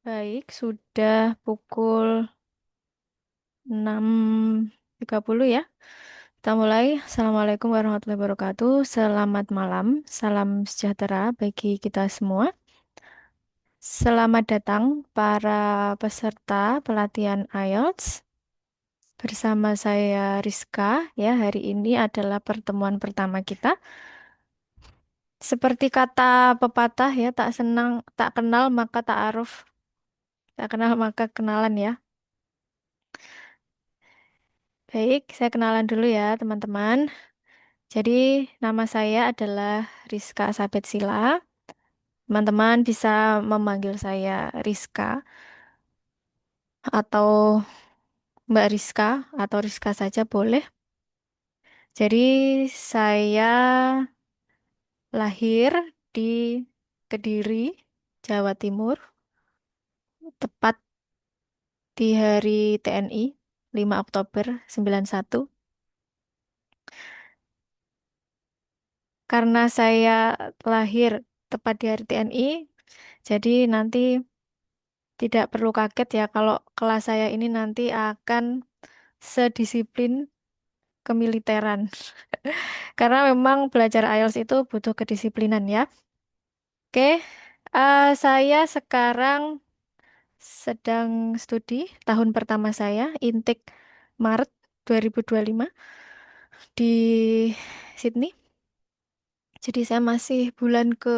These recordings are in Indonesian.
Baik, sudah pukul 6.30 ya. Kita mulai. Assalamualaikum warahmatullahi wabarakatuh. Selamat malam, salam sejahtera bagi kita semua. Selamat datang para peserta pelatihan IELTS. Bersama saya Rizka, ya hari ini adalah pertemuan pertama kita. Seperti kata pepatah ya, tak senang, tak kenal maka tak aruf, tak kenal maka kenalan ya. Baik, saya kenalan dulu ya teman-teman. Jadi nama saya adalah Rizka Sabetsila. Teman-teman bisa memanggil saya Rizka atau Mbak Rizka atau Rizka saja boleh. Jadi saya lahir di Kediri, Jawa Timur, tepat di hari TNI 5 Oktober 91. Karena saya lahir tepat di hari TNI, jadi nanti tidak perlu kaget ya kalau kelas saya ini nanti akan sedisiplin kemiliteran. Karena memang belajar IELTS itu butuh kedisiplinan ya. Oke, saya sekarang sedang studi tahun pertama saya, intake Maret 2025 di Sydney. Jadi saya masih bulan ke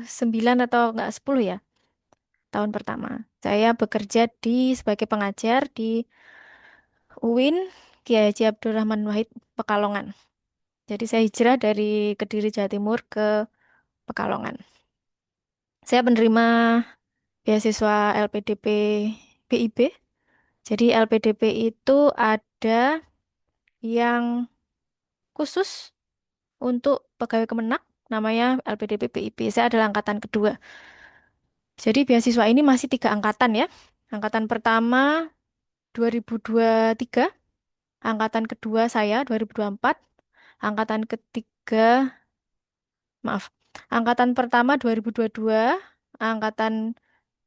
9 atau enggak 10 ya, tahun pertama. Saya bekerja sebagai pengajar di UIN Kiai Haji Abdurrahman Wahid Pekalongan. Jadi saya hijrah dari Kediri Jawa Timur ke Pekalongan. Saya penerima beasiswa LPDP BIP. Jadi LPDP itu ada yang khusus untuk pegawai Kemenak, namanya LPDP BIP. Saya adalah angkatan kedua. Jadi beasiswa ini masih 3 angkatan ya. Angkatan pertama 2023, angkatan kedua saya 2024, angkatan ketiga, maaf, angkatan pertama 2022, angkatan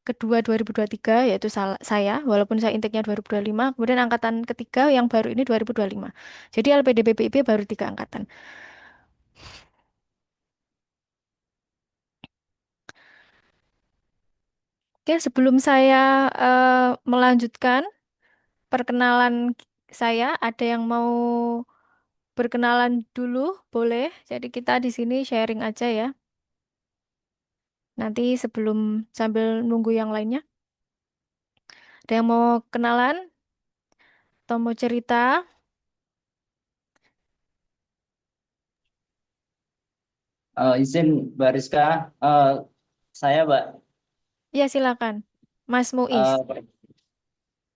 kedua 2023 yaitu saya, walaupun saya inteknya 2025, kemudian angkatan ketiga yang baru ini 2025. Jadi LPDP BIP baru 3 angkatan. Oke, sebelum saya melanjutkan perkenalan saya, ada yang mau berkenalan dulu, boleh. Jadi kita di sini sharing aja ya. Nanti sebelum sambil nunggu yang lainnya. Ada yang mau kenalan atau mau cerita? Izin Mbak Rizka, eh, saya Mbak, Ya, silakan. Mas Muiz.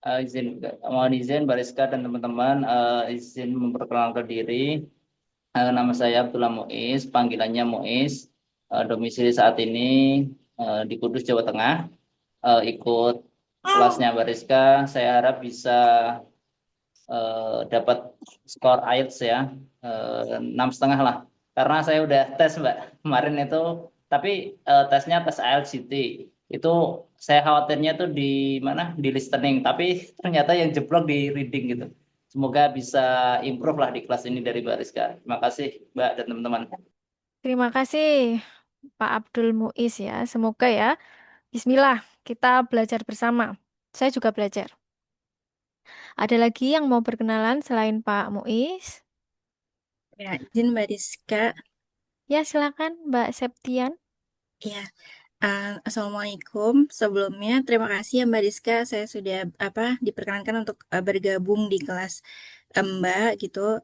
eh, izin mohon izin Mbak Rizka dan teman-teman, izin memperkenalkan diri. Nama saya Abdullah Muiz, panggilannya Muiz. Domisili saat ini di Kudus, Jawa Tengah. Ikut kelasnya Mbak Rizka. Saya harap bisa dapat skor IELTS ya, 6,5 lah. Karena saya udah tes Mbak kemarin itu, tapi tesnya tes IELTS CT. Itu saya khawatirnya tuh di mana, di listening, tapi ternyata yang jeblok di reading gitu. Semoga bisa improve lah di kelas ini dari Mbak Rizka. Terima kasih Mbak dan teman-teman. Terima kasih Pak Abdul Muiz ya. Semoga ya. Bismillah, kita belajar bersama. Saya juga belajar. Ada lagi yang mau berkenalan selain Pak Muiz? Ya, izin Mbak Rizka. Ya, silakan Mbak Septian. Ya, Assalamualaikum. Sebelumnya terima kasih ya Mbak Rizka. Saya sudah diperkenankan untuk bergabung di kelas Mbak gitu.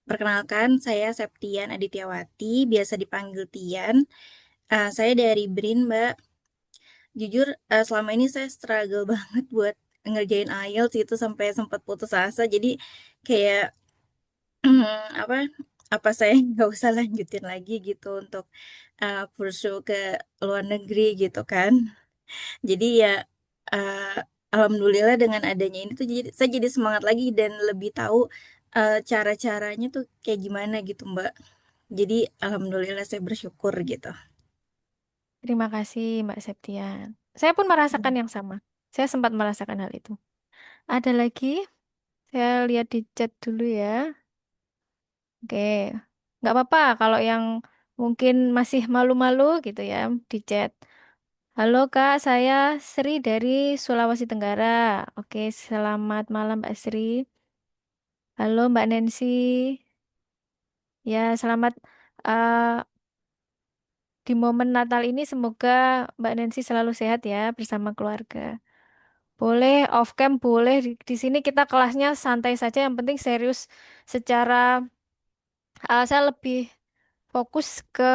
Perkenalkan saya Septian Adityawati, biasa dipanggil Tian. Saya dari BRIN Mbak. Jujur selama ini saya struggle banget buat ngerjain IELTS itu sampai sempat putus asa. Jadi kayak apa apa saya nggak usah lanjutin lagi gitu untuk pursue ke luar negeri gitu kan. Jadi ya uh, alhamdulillah dengan adanya ini tuh jadi saya jadi semangat lagi dan lebih tahu cara-caranya tuh kayak gimana gitu Mbak. Jadi alhamdulillah saya bersyukur gitu. Terima kasih Mbak Septian. Saya pun merasakan yang sama. Saya sempat merasakan hal itu. Ada lagi, saya lihat di chat dulu ya. Oke, nggak apa-apa kalau yang mungkin masih malu-malu gitu ya di chat. Halo Kak, saya Sri dari Sulawesi Tenggara. Oke, selamat malam Mbak Sri. Halo Mbak Nancy. Ya, selamat eh, di momen Natal ini semoga Mbak Nancy selalu sehat ya bersama keluarga. Boleh off cam, boleh di sini kita kelasnya santai saja. Yang penting serius secara saya lebih fokus ke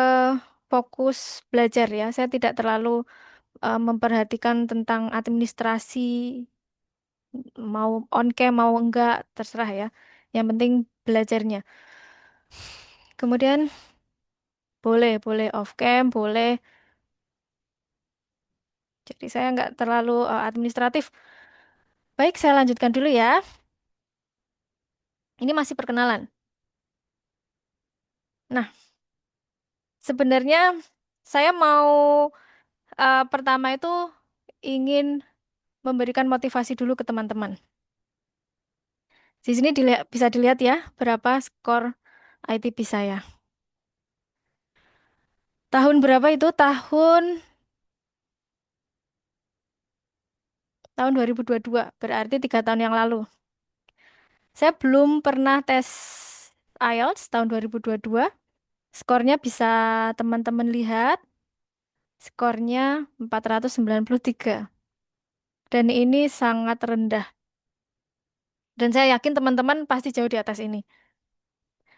fokus belajar ya. Saya tidak terlalu memperhatikan tentang administrasi mau on cam mau enggak terserah ya. Yang penting belajarnya. Kemudian boleh off cam, boleh. Jadi saya nggak terlalu administratif. Baik, saya lanjutkan dulu ya. Ini masih perkenalan. Nah, sebenarnya saya mau pertama itu ingin memberikan motivasi dulu ke teman-teman. Di sini bisa dilihat ya berapa skor ITP saya. Tahun berapa itu? Tahun 2022, berarti 3 tahun yang lalu. Saya belum pernah tes IELTS tahun 2022. Skornya bisa teman-teman lihat. Skornya 493. Dan ini sangat rendah. Dan saya yakin teman-teman pasti jauh di atas ini.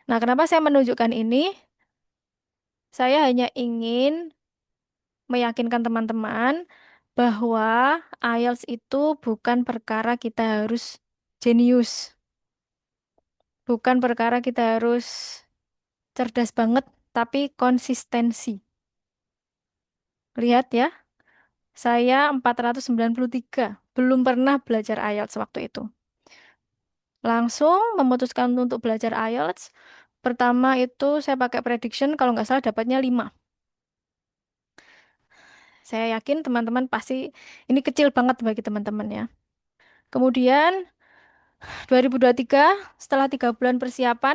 Nah, kenapa saya menunjukkan ini? Saya hanya ingin meyakinkan teman-teman bahwa IELTS itu bukan perkara kita harus jenius. Bukan perkara kita harus cerdas banget, tapi konsistensi. Lihat ya, saya 493. Belum pernah belajar IELTS waktu itu. Langsung memutuskan untuk belajar IELTS. Pertama itu saya pakai prediction, kalau nggak salah dapatnya 5. Saya yakin teman-teman pasti ini kecil banget bagi teman-teman ya. Kemudian 2023 setelah 3 bulan persiapan,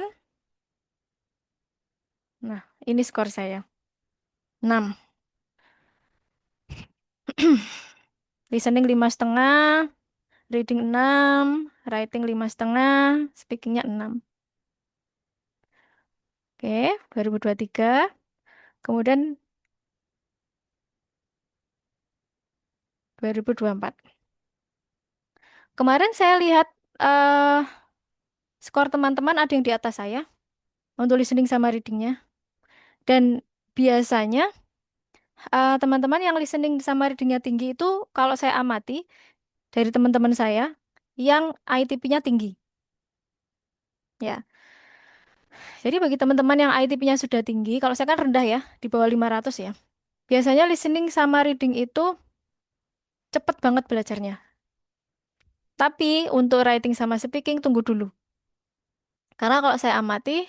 nah ini skor saya 6. Listening 5,5, reading 6, writing 5,5, speakingnya 6. Oke, 2023. Kemudian 2024. Kemarin saya lihat eh skor teman-teman ada yang di atas saya untuk listening sama readingnya. Dan biasanya teman-teman yang listening sama readingnya tinggi itu kalau saya amati dari teman-teman saya yang ITP-nya tinggi. Ya, jadi bagi teman-teman yang ITP-nya sudah tinggi, kalau saya kan rendah ya, di bawah 500 ya. Biasanya listening sama reading itu cepet banget belajarnya. Tapi untuk writing sama speaking tunggu dulu. Karena kalau saya amati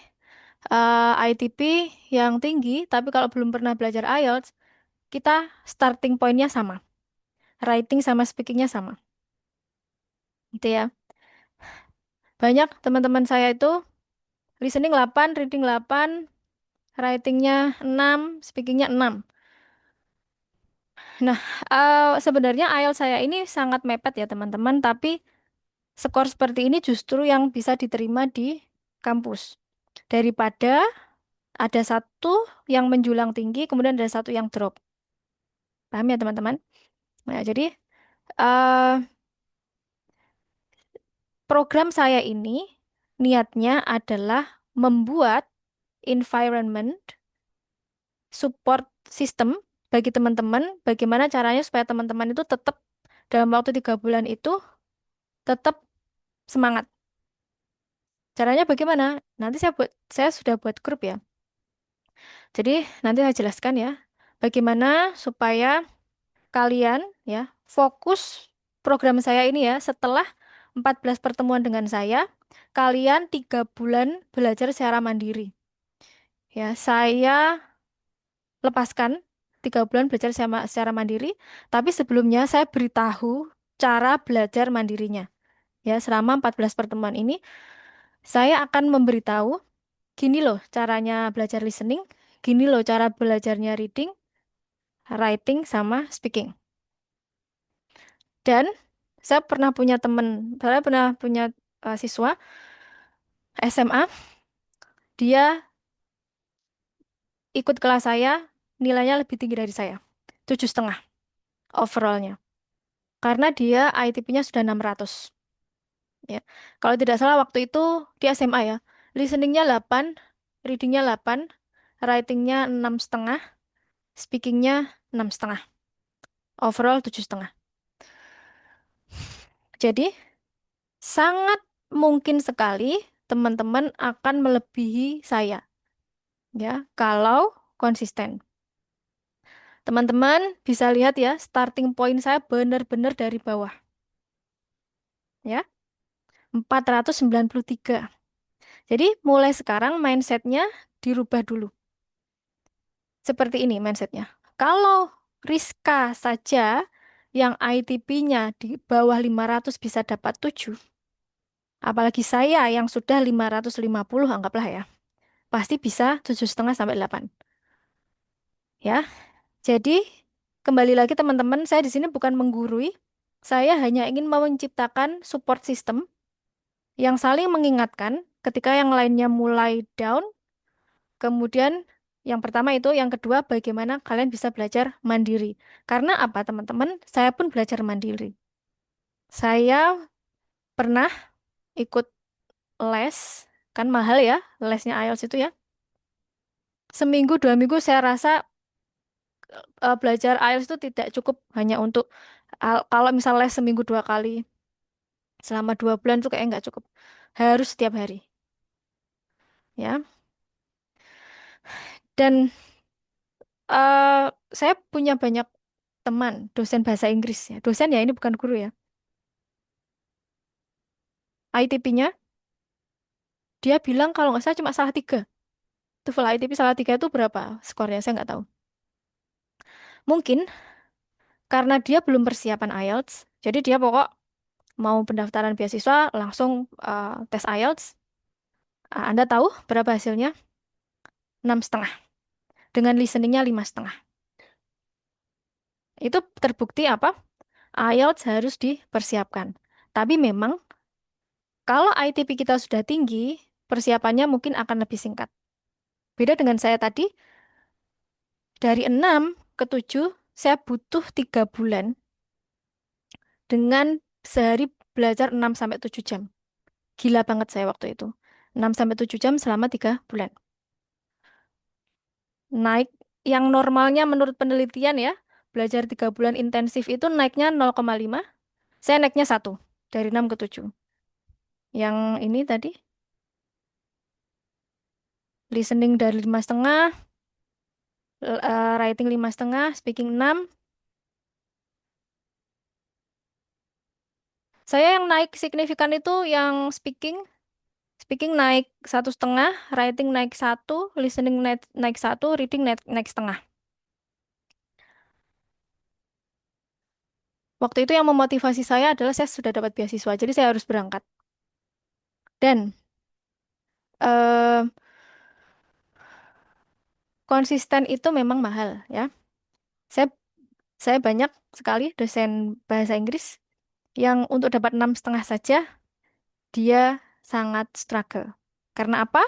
ITP yang tinggi, tapi kalau belum pernah belajar IELTS, kita starting point-nya sama. Writing sama speaking-nya sama. Gitu ya. Banyak teman-teman saya itu listening 8, reading 8, writing-nya 6, speaking-nya 6. Nah, sebenarnya IELTS saya ini sangat mepet ya teman-teman, tapi skor seperti ini justru yang bisa diterima di kampus. Daripada ada satu yang menjulang tinggi, kemudian ada satu yang drop. Paham ya teman-teman? Nah, jadi eh, program saya ini niatnya adalah membuat environment support system bagi teman-teman, bagaimana caranya supaya teman-teman itu tetap dalam waktu 3 bulan itu tetap semangat. Caranya bagaimana? Nanti saya sudah buat grup ya. Jadi nanti saya jelaskan ya, bagaimana supaya kalian ya fokus program saya ini ya setelah 14 pertemuan dengan saya, kalian 3 bulan belajar secara mandiri. Ya, saya lepaskan. 3 bulan belajar secara mandiri, tapi sebelumnya saya beritahu cara belajar mandirinya. Ya, selama 14 pertemuan ini, saya akan memberitahu, gini loh caranya belajar listening, gini loh cara belajarnya reading, writing, sama speaking. Dan saya pernah punya siswa SMA, dia ikut kelas saya, nilainya lebih tinggi dari saya, 7,5 overallnya. Karena dia ITP-nya sudah 600. Ya. Kalau tidak salah waktu itu di SMA ya, listeningnya 8, readingnya 8, writingnya 6,5, speakingnya 6,5, overall 7,5. Jadi sangat mungkin sekali teman-teman akan melebihi saya, ya, kalau konsisten. Teman-teman bisa lihat ya, starting point saya benar-benar dari bawah, ya, 493. Jadi mulai sekarang mindsetnya dirubah dulu. Seperti ini mindsetnya. Kalau Rizka saja yang ITP-nya di bawah 500 bisa dapat 7, apalagi saya yang sudah 550 anggaplah ya, pasti bisa 7,5 sampai 8. Ya, jadi kembali lagi teman-teman, saya di sini bukan menggurui, saya hanya ingin menciptakan support system yang saling mengingatkan ketika yang lainnya mulai down. Kemudian yang pertama itu, yang kedua bagaimana kalian bisa belajar mandiri. Karena apa teman-teman? Saya pun belajar mandiri. Saya pernah ikut les, kan mahal ya lesnya IELTS itu ya. Seminggu 2 minggu saya rasa belajar IELTS itu tidak cukup hanya untuk kalau misal les seminggu 2 kali selama 2 bulan itu kayak nggak cukup. Harus setiap hari, ya. Dan eh, saya punya banyak teman dosen bahasa Inggris ya. Dosen ya, ini bukan guru ya. ITP-nya dia bilang kalau nggak salah cuma salah 3. TOEFL ITP salah 3 itu berapa skornya? Saya nggak tahu. Mungkin karena dia belum persiapan IELTS, jadi dia pokok mau pendaftaran beasiswa langsung tes IELTS. Anda tahu berapa hasilnya? 6,5. Dengan listeningnya 5,5. Itu terbukti apa? IELTS harus dipersiapkan. Tapi memang kalau ITP kita sudah tinggi, persiapannya mungkin akan lebih singkat. Beda dengan saya tadi, dari 6 ke 7, saya butuh 3 bulan dengan sehari belajar 6 sampai 7 jam. Gila banget saya waktu itu. 6 sampai 7 jam selama 3 bulan. Naik yang normalnya menurut penelitian ya, belajar 3 bulan intensif itu naiknya 0,5. Saya naiknya 1 dari 6 ke 7. Yang ini tadi, listening dari 5,5, writing 5,5, speaking 6. Saya yang naik signifikan itu yang speaking. Speaking naik 1,5, writing naik 1, listening naik 1, reading naik setengah. Waktu itu yang memotivasi saya adalah saya sudah dapat beasiswa, jadi saya harus berangkat. Dan eh, konsisten itu memang mahal ya. Saya saya banyak sekali dosen bahasa Inggris yang untuk dapat 6,5 saja dia sangat struggle. Karena apa?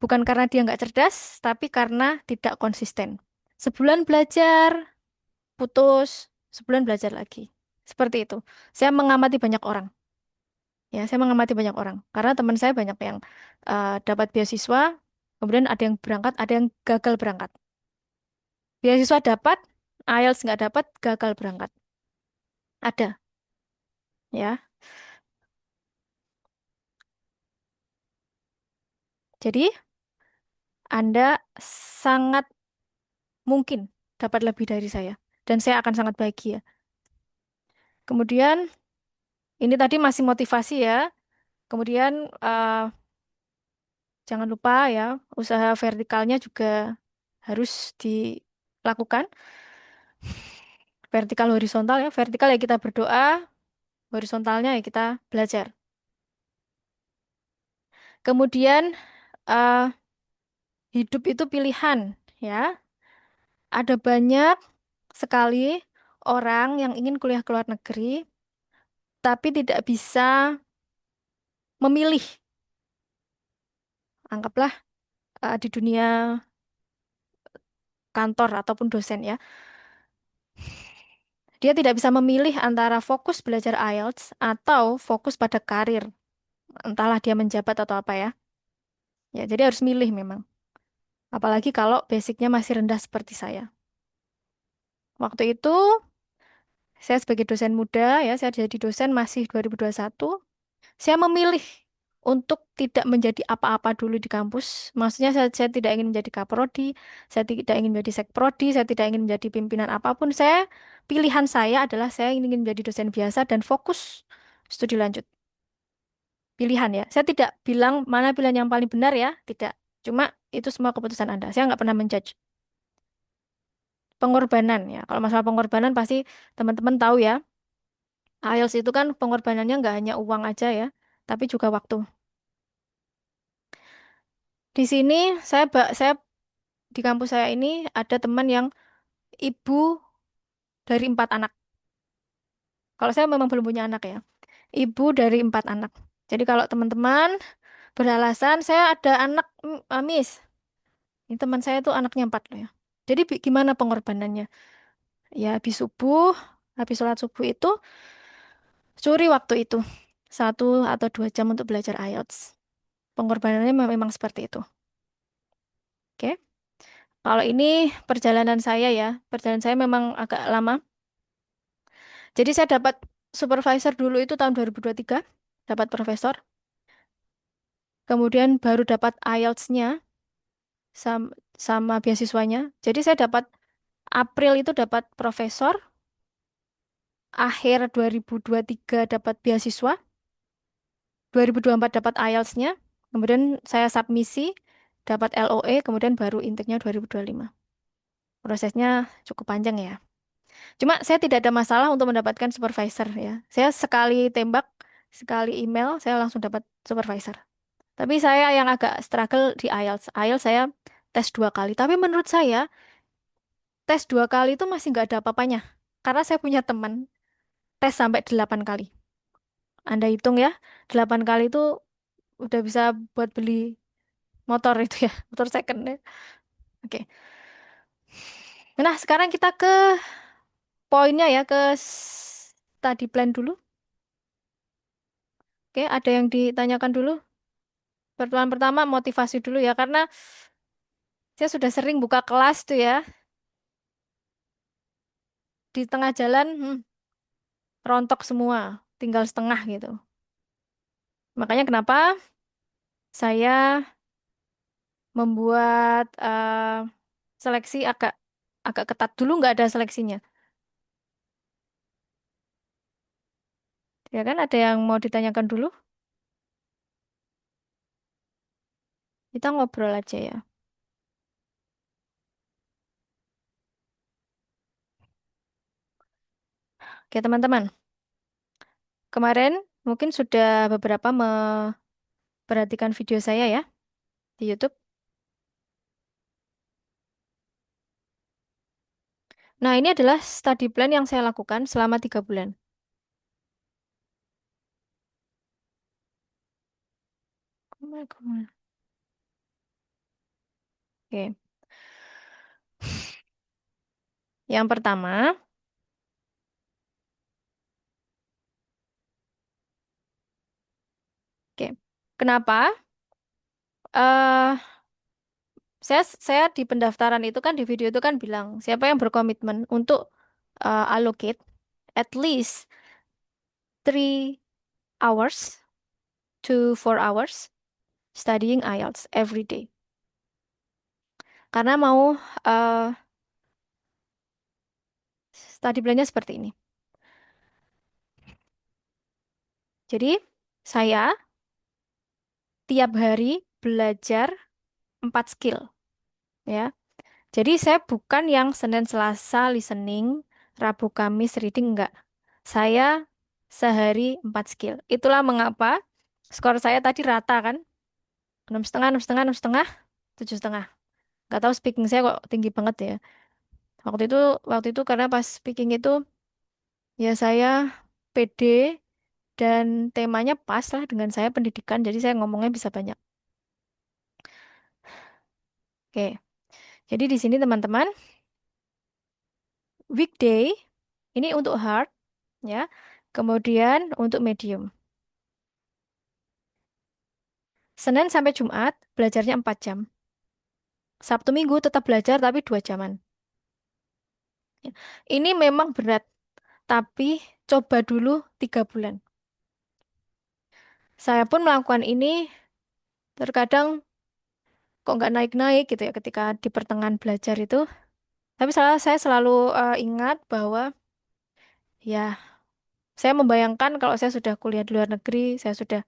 Bukan karena dia nggak cerdas, tapi karena tidak konsisten. Sebulan belajar, putus, sebulan belajar lagi. Seperti itu. Saya mengamati banyak orang. Ya, saya mengamati banyak orang. Karena teman saya banyak yang dapat beasiswa, kemudian ada yang berangkat, ada yang gagal berangkat. Beasiswa dapat, IELTS nggak dapat, gagal berangkat. Ada, ya. Jadi, Anda sangat mungkin dapat lebih dari saya. Dan saya akan sangat bahagia. Kemudian, ini tadi masih motivasi ya. Kemudian, jangan lupa ya, usaha vertikalnya juga harus lakukan. Vertikal horizontal ya. Vertikal ya kita berdoa, horizontalnya ya kita belajar. Kemudian eh, hidup itu pilihan ya. Ada banyak sekali orang yang ingin kuliah ke luar negeri, tapi tidak bisa memilih. Anggaplah di dunia kantor ataupun dosen ya. Dia tidak bisa memilih antara fokus belajar IELTS atau fokus pada karir. Entahlah dia menjabat atau apa ya. Ya, jadi harus milih memang. Apalagi kalau basicnya masih rendah seperti saya. Waktu itu saya sebagai dosen muda ya, saya jadi dosen masih 2021. Saya memilih untuk tidak menjadi apa-apa dulu di kampus. Maksudnya saya tidak ingin menjadi kaprodi, saya tidak ingin menjadi sekprodi, saya tidak ingin menjadi pimpinan apapun. Pilihan saya adalah saya ingin menjadi dosen biasa dan fokus studi lanjut. Pilihan ya. Saya tidak bilang mana pilihan yang paling benar ya, tidak. Cuma itu semua keputusan Anda. Saya nggak pernah menjudge. Pengorbanan ya. Kalau masalah pengorbanan pasti teman-teman tahu ya. IELTS itu kan pengorbanannya nggak hanya uang aja ya, tapi juga waktu. Di sini saya di kampus saya ini ada teman yang ibu dari 4 anak. Kalau saya memang belum punya anak ya. Ibu dari 4 anak. Jadi kalau teman-teman beralasan saya ada anak Miss. Ini teman saya tuh anaknya 4 loh ya. Jadi gimana pengorbanannya? Ya habis sholat subuh itu curi waktu itu 1 atau 2 jam untuk belajar IELTS. Pengorbanannya memang seperti itu. Oke. Kalau ini perjalanan saya ya, perjalanan saya memang agak lama. Jadi saya dapat supervisor dulu itu tahun 2023, dapat profesor. Kemudian baru dapat IELTS-nya sama beasiswanya. Jadi saya dapat April itu dapat profesor, akhir 2023 dapat beasiswa, 2024 dapat IELTS-nya, kemudian saya submisi, dapat LOE, kemudian baru intake-nya 2025. Prosesnya cukup panjang ya. Cuma saya tidak ada masalah untuk mendapatkan supervisor ya. Saya sekali tembak, sekali email, saya langsung dapat supervisor. Tapi saya yang agak struggle di IELTS. IELTS saya tes 2 kali. Tapi menurut saya, tes 2 kali itu masih nggak ada apa-apanya. Karena saya punya teman, tes sampai 8 kali. Anda hitung ya, 8 kali itu udah bisa buat beli motor itu ya, motor second ya. Oke. Nah, sekarang kita ke poinnya ya, ke study plan dulu. Oke, ada yang ditanyakan dulu? Pertemuan pertama motivasi dulu ya, karena saya sudah sering buka kelas tuh ya, di tengah jalan rontok semua, tinggal setengah gitu. Makanya kenapa saya membuat seleksi agak agak ketat dulu nggak ada seleksinya. Ya kan ada yang mau ditanyakan dulu? Kita ngobrol aja ya. Oke teman-teman, kemarin mungkin sudah beberapa memperhatikan video saya ya di YouTube. Nah ini adalah study plan yang saya lakukan selama 3 bulan. Oke, yang pertama, oke, kenapa? eh saya di pendaftaran itu kan di video itu kan bilang siapa yang berkomitmen untuk allocate at least 3 hours to 4 hours studying IELTS every day. Karena mau eh study plan-nya seperti ini. Jadi saya tiap hari belajar 4 skill ya. Jadi saya bukan yang Senin Selasa listening, Rabu Kamis reading, enggak. Saya sehari 4 skill. Itulah mengapa skor saya tadi rata kan. 6,5, 6,5, 6,5, 7,5. Nggak tahu speaking saya kok tinggi banget ya. Waktu itu waktu itu karena pas speaking itu ya saya pede dan temanya pas lah dengan saya pendidikan, jadi saya ngomongnya bisa banyak. Oke, jadi di sini teman-teman, weekday ini untuk hard ya, kemudian untuk medium. Senin sampai Jumat belajarnya 4 jam. Sabtu Minggu tetap belajar tapi 2 jaman. Ya. Ini memang berat, tapi coba dulu 3 bulan. Saya pun melakukan ini terkadang kok nggak naik-naik gitu ya ketika di pertengahan belajar itu. Tapi saya selalu ingat bahwa ya saya membayangkan kalau saya sudah kuliah di luar negeri, saya sudah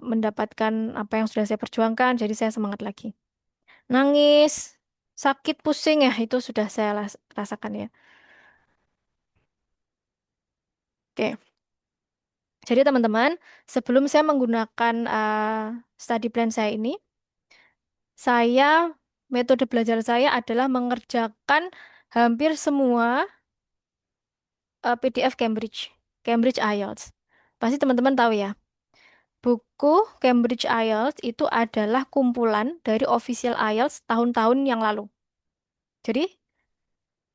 mendapatkan apa yang sudah saya perjuangkan, jadi saya semangat lagi. Nangis, sakit, pusing ya itu sudah saya rasakan ya. Oke, jadi teman-teman, sebelum saya menggunakan study plan saya ini, saya metode belajar saya adalah mengerjakan hampir semua PDF Cambridge IELTS. Pasti teman-teman tahu ya. Buku Cambridge IELTS itu adalah kumpulan dari official IELTS tahun-tahun yang lalu. Jadi,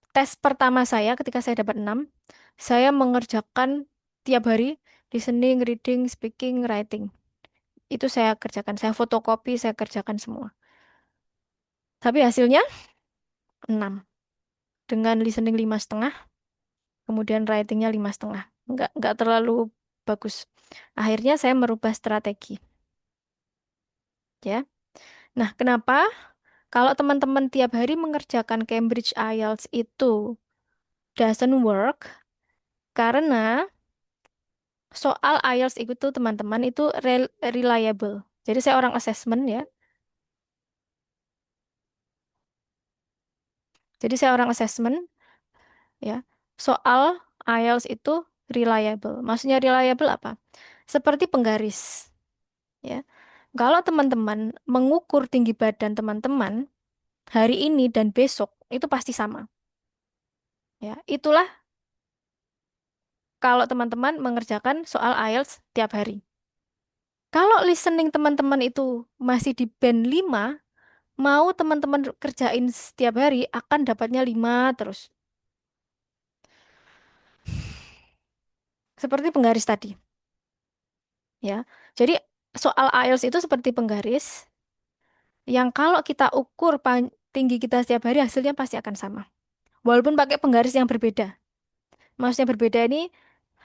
tes pertama saya ketika saya dapat 6, saya mengerjakan tiap hari listening, reading, speaking, writing. Itu saya kerjakan, saya fotokopi, saya kerjakan semua. Tapi hasilnya 6. Dengan listening 5,5, kemudian writingnya 5,5. Nggak terlalu bagus. Akhirnya saya merubah strategi. Ya. Nah, kenapa? Kalau teman-teman tiap hari mengerjakan Cambridge IELTS itu doesn't work, karena soal IELTS itu tuh teman-teman itu reliable. Jadi saya orang assessment ya. Jadi saya orang assessment ya. Soal IELTS itu reliable. Maksudnya reliable apa? Seperti penggaris ya. Kalau teman-teman mengukur tinggi badan teman-teman hari ini dan besok itu pasti sama. Ya, itulah kalau teman-teman mengerjakan soal IELTS tiap hari. Kalau listening teman-teman itu masih di band 5, mau teman-teman kerjain setiap hari akan dapatnya 5 terus. Seperti penggaris tadi, ya. Jadi soal IELTS itu seperti penggaris yang kalau kita ukur tinggi kita setiap hari hasilnya pasti akan sama. Walaupun pakai penggaris yang berbeda. Maksudnya berbeda ini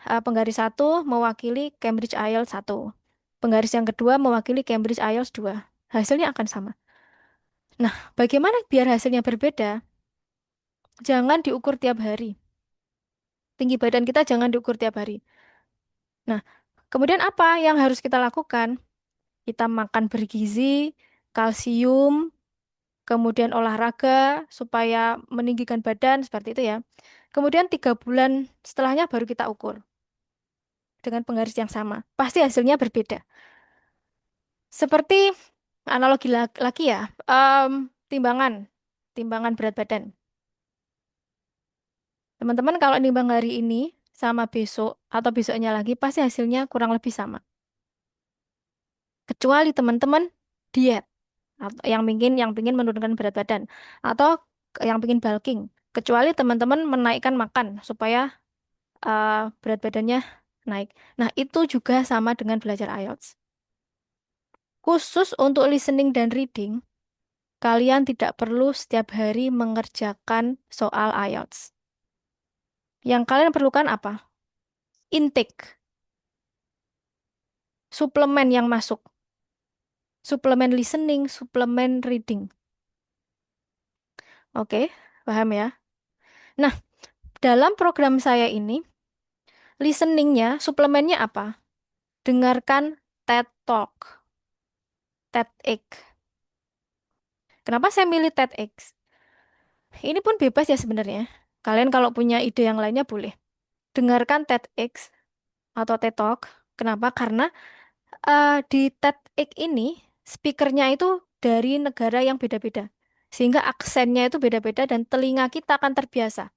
penggaris satu mewakili Cambridge IELTS 1. Penggaris yang kedua mewakili Cambridge IELTS 2. Hasilnya akan sama. Nah, bagaimana biar hasilnya berbeda? Jangan diukur tiap hari. Tinggi badan kita jangan diukur tiap hari. Nah, kemudian apa yang harus kita lakukan? Kita makan bergizi, kalsium, kemudian olahraga supaya meninggikan badan seperti itu ya. Kemudian 3 bulan setelahnya baru kita ukur dengan penggaris yang sama. Pasti hasilnya berbeda. Seperti analogi lagi ya, timbangan, timbangan berat badan. Teman-teman kalau nimbang hari ini sama besok atau besoknya lagi pasti hasilnya kurang lebih sama. Kecuali teman-teman diet atau yang pingin menurunkan berat badan atau yang pingin bulking. Kecuali teman-teman menaikkan makan supaya berat badannya naik. Nah, itu juga sama dengan belajar IELTS. Khusus untuk listening dan reading, kalian tidak perlu setiap hari mengerjakan soal IELTS. Yang kalian perlukan apa? Intake, suplemen yang masuk. Suplemen listening, suplemen reading. Oke, paham ya? Nah, dalam program saya ini, listeningnya, suplemennya apa? Dengarkan TED Talk, TEDx. Kenapa saya milih TEDx? Ini pun bebas ya sebenarnya. Kalian kalau punya ide yang lainnya boleh. Dengarkan TEDx atau TED Talk. Kenapa? Karena di TEDx ini speakernya itu dari negara yang beda-beda. Sehingga aksennya itu beda-beda dan telinga kita akan terbiasa.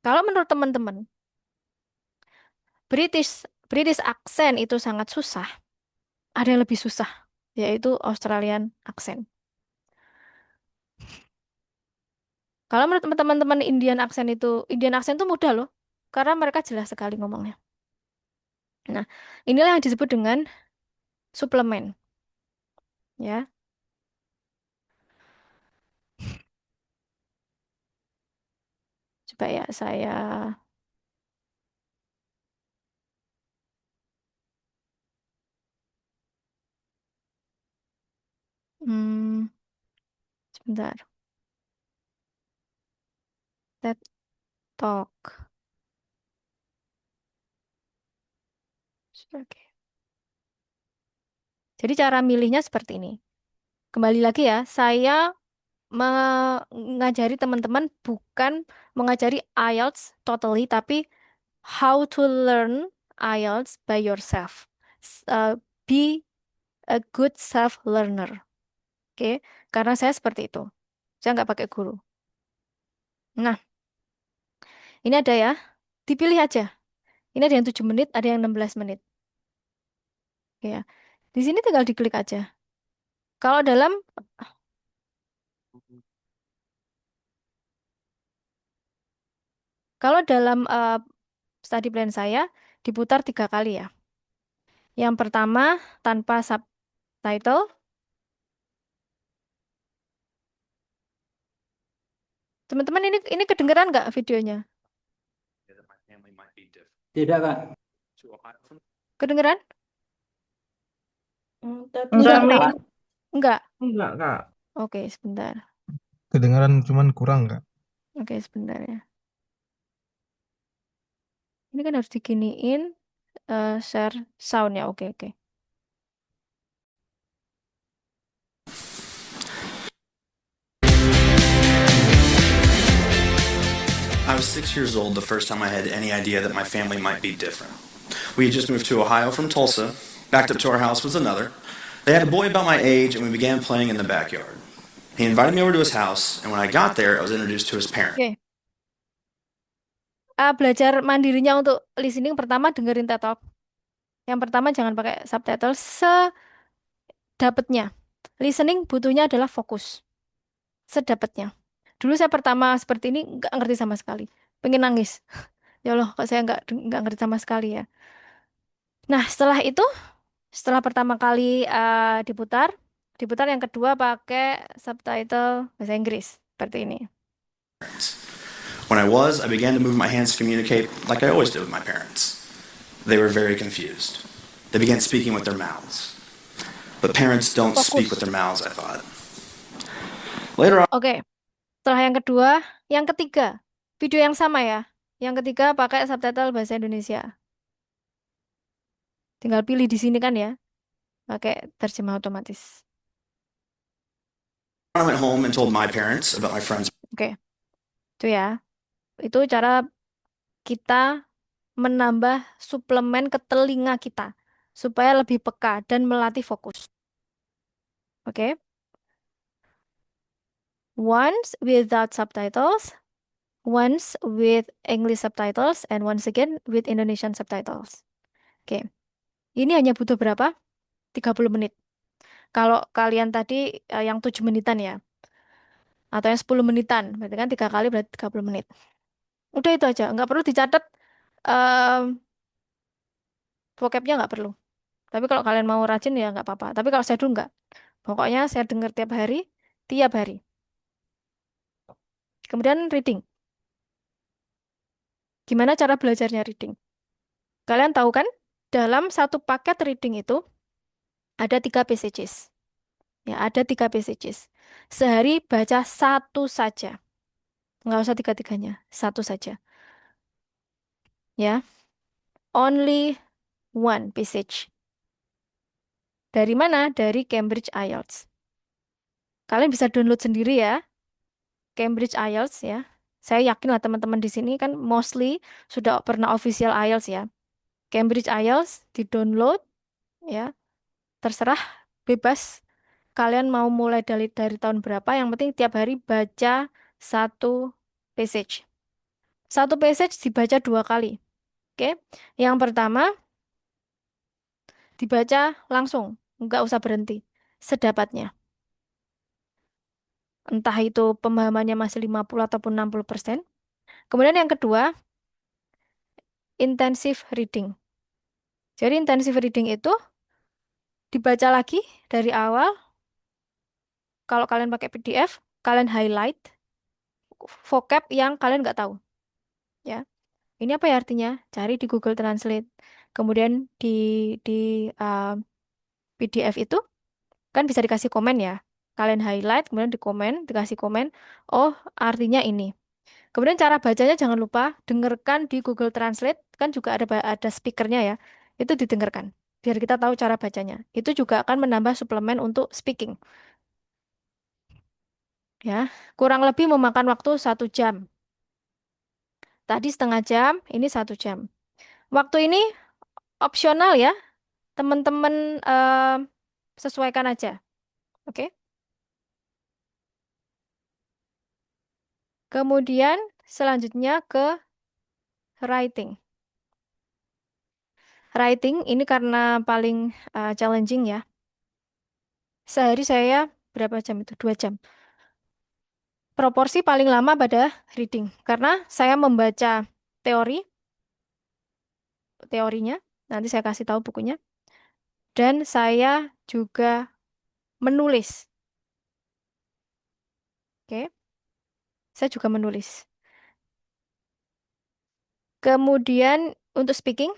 Kalau menurut teman-teman, British British accent itu sangat susah. Ada yang lebih susah, yaitu Australian accent. Kalau menurut teman-teman Indian accent itu mudah loh. Karena mereka jelas sekali ngomongnya. Nah, inilah yang disebut dengan suplemen, ya. Coba ya saya hmm, sebentar. TED Talk. Oke. Jadi cara milihnya seperti ini. Kembali lagi ya, saya mengajari teman-teman bukan mengajari IELTS totally, tapi how to learn IELTS by yourself. Be a good self-learner. Oke, karena saya seperti itu. Saya nggak pakai guru. Nah, ini ada ya, dipilih aja. Ini ada yang 7 menit, ada yang 16 menit. Oke ya, di sini tinggal diklik aja. Kalau dalam kalau dalam study plan saya diputar 3 kali ya. Yang pertama tanpa subtitle. Teman-teman ini kedengeran nggak videonya? Tidak, Kak. Kedengeran? Tapi Enggak, Enggak. Kak. Enggak. Enggak, Kak. Oke, sebentar. Kedengaran cuman kurang, Kak. Oke, sebentar ya. Ini kan harus diginiin share sound ya. Oke, oke. I was 6 years old the first time I had any idea that my family might be different. We had just moved to Ohio from Tulsa. Backed up to our house was another. They had a boy about my age, and we began playing in the backyard. He invited me over to his house, and when I got there, I was introduced to his parents. Oke. Belajar mandirinya untuk listening pertama dengerin TED Talk. Yang pertama jangan pakai subtitle sedapatnya. Listening butuhnya adalah fokus. Sedapatnya. Dulu saya pertama seperti ini nggak ngerti sama sekali. Pengen nangis. Ya Allah, kok saya nggak ngerti sama sekali ya. Nah, setelah pertama kali diputar yang kedua pakai subtitle bahasa Inggris seperti ini. When I began to move my hands to communicate like I always did with my parents. They were very confused. They began speaking with their mouths. But parents don't speak with their mouths, I thought. Later on, Oke. Setelah yang kedua, yang ketiga, video yang sama ya. Yang ketiga pakai subtitle bahasa Indonesia. Tinggal pilih di sini kan ya, pakai terjemah otomatis. I went home and told my parents about my friends. Oke. Itu ya. Itu cara kita menambah suplemen ke telinga kita supaya lebih peka dan melatih fokus. Oke. Once without subtitles, once with English subtitles, and once again with Indonesian subtitles. Oke. Ini hanya butuh berapa? 30 menit. Kalau kalian tadi yang 7 menitan ya. Atau yang 10 menitan. Berarti kan 3 kali berarti 30 menit. Udah itu aja. Nggak perlu dicatat. Vocabnya nggak perlu. Tapi kalau kalian mau rajin ya nggak apa-apa. Tapi kalau saya dulu nggak. Pokoknya saya dengar tiap hari. Tiap hari. Kemudian reading. Gimana cara belajarnya reading? Kalian tahu kan? Dalam satu paket reading itu ada 3 passages. Ya, ada 3 passages. Sehari baca satu saja. Nggak usah tiga-tiganya. Satu saja. Ya. Only one passage. Dari mana? Dari Cambridge IELTS. Kalian bisa download sendiri ya, Cambridge IELTS ya. Saya yakin lah teman-teman di sini kan mostly sudah pernah official IELTS ya. Cambridge IELTS di-download ya. Terserah, bebas. Kalian mau mulai dari tahun berapa, yang penting tiap hari baca satu passage. Satu passage dibaca 2 kali. Oke. Yang pertama dibaca langsung, nggak usah berhenti. Sedapatnya. Entah itu pemahamannya masih 50 ataupun 60%. Kemudian yang kedua, intensive reading. Jadi intensive reading itu dibaca lagi dari awal. Kalau kalian pakai PDF, kalian highlight vocab yang kalian nggak tahu. Ya, ini apa ya artinya? Cari di Google Translate. Kemudian di PDF itu kan bisa dikasih komen ya. Kalian highlight, kemudian di komen, dikasih komen. Oh, artinya ini. Kemudian cara bacanya jangan lupa dengarkan di Google Translate, kan juga ada speakernya ya. Itu didengarkan biar kita tahu cara bacanya. Itu juga akan menambah suplemen untuk speaking. Ya, kurang lebih memakan waktu 1 jam. Tadi setengah jam, ini 1 jam. Waktu ini opsional ya, teman-teman sesuaikan aja. Oke. Kemudian selanjutnya ke writing. Writing ini karena paling challenging ya. Sehari saya berapa jam itu? 2 jam. Proporsi paling lama pada reading. Karena saya membaca teorinya. Nanti saya kasih tahu bukunya. Dan saya juga menulis. Oke. Saya juga menulis. Kemudian untuk speaking,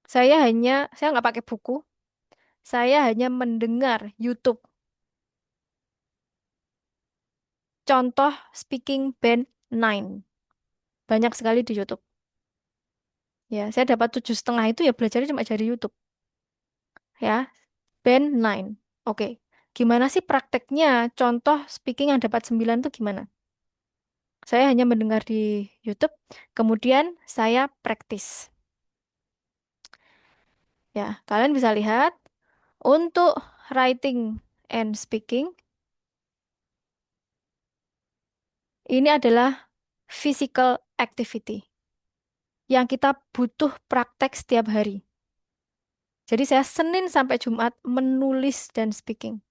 saya nggak pakai buku. Saya hanya mendengar YouTube. Contoh speaking band 9. Banyak sekali di YouTube. Ya, saya dapat 7,5 itu ya belajarnya cuma dari YouTube. Ya, band 9. Oke. Gimana sih prakteknya? Contoh speaking yang dapat 9 itu gimana? Saya hanya mendengar di YouTube, kemudian saya praktis. Ya, kalian bisa lihat untuk writing and speaking ini adalah physical activity yang kita butuh praktek setiap hari. Jadi saya Senin sampai Jumat menulis dan speaking.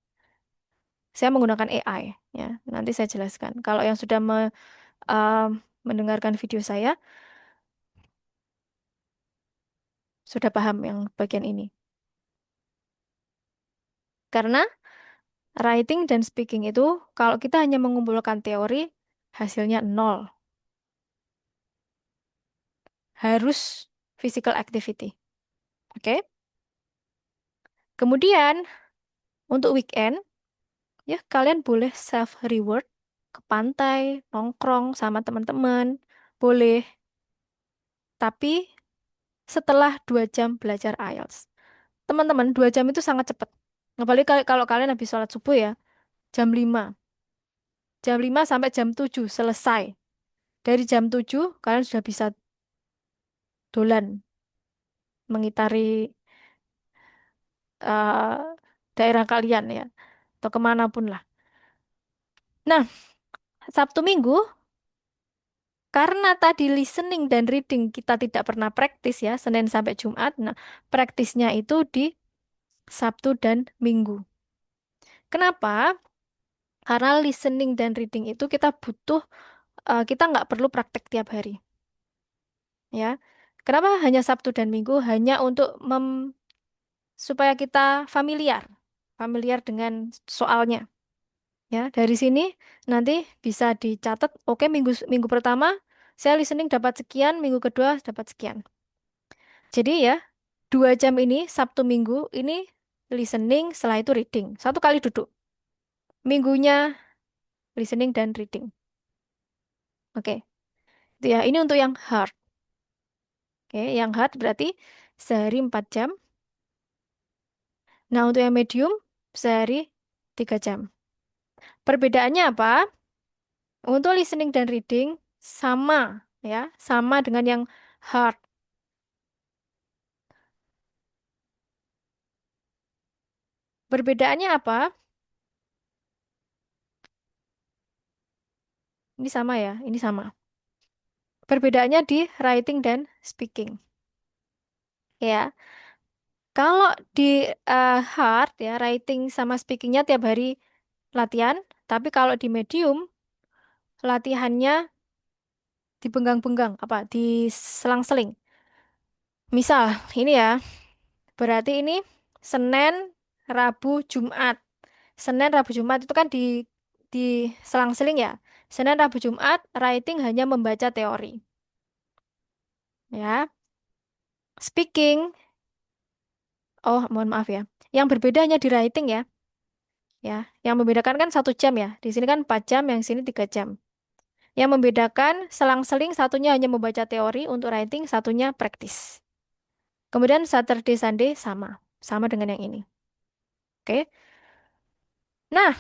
Saya menggunakan AI ya. Nanti saya jelaskan. Kalau yang sudah mendengarkan video saya sudah paham yang bagian ini. Karena writing dan speaking itu kalau kita hanya mengumpulkan teori hasilnya nol. Harus physical activity. Oke? Kemudian untuk weekend ya kalian boleh self reward ke pantai, nongkrong sama teman-teman, boleh. Tapi setelah 2 jam belajar IELTS. Teman-teman, 2 jam itu sangat cepat. Apalagi kalau kalian habis sholat subuh ya, jam 5. Jam 5 sampai jam 7 selesai. Dari jam 7 kalian sudah bisa dolan, mengitari eh, daerah kalian ya, atau kemanapun lah. Nah, Sabtu Minggu, karena tadi listening dan reading kita tidak pernah praktis ya, Senin sampai Jumat. Nah, praktisnya itu di Sabtu dan Minggu. Kenapa? Karena listening dan reading itu kita butuh, kita nggak perlu praktek tiap hari. Ya, kenapa hanya Sabtu dan Minggu? Hanya untuk supaya kita familiar, familiar dengan soalnya. Ya, dari sini nanti bisa dicatat. Oke, minggu minggu pertama saya listening dapat sekian, minggu kedua dapat sekian. Jadi ya, 2 jam ini Sabtu Minggu ini listening, setelah itu reading. 1 kali duduk. Minggunya listening dan reading. Oke, itu ya. Ini untuk yang hard. Oke, yang hard berarti sehari 4 jam. Nah, untuk yang medium sehari 3 jam. Perbedaannya apa? Untuk listening dan reading sama ya, sama dengan yang hard. Perbedaannya apa? Ini sama ya, ini sama. Perbedaannya di writing dan speaking. Ya, kalau di hard ya, writing sama speakingnya tiap hari latihan. Tapi kalau di medium, latihannya dibenggang-benggang, apa, diselang-seling. Misal, ini ya, berarti ini Senin, Rabu, Jumat. Senin, Rabu, Jumat itu kan di selang-seling ya. Senin, Rabu, Jumat, writing hanya membaca teori. Ya, speaking, oh mohon maaf ya. Yang berbeda hanya di writing ya. Ya, yang membedakan kan 1 jam ya. Di sini kan 4 jam, yang sini 3 jam. Yang membedakan selang-seling satunya hanya membaca teori untuk writing, satunya praktis. Kemudian Saturday, Sunday sama. Sama dengan yang ini. Oke. Nah,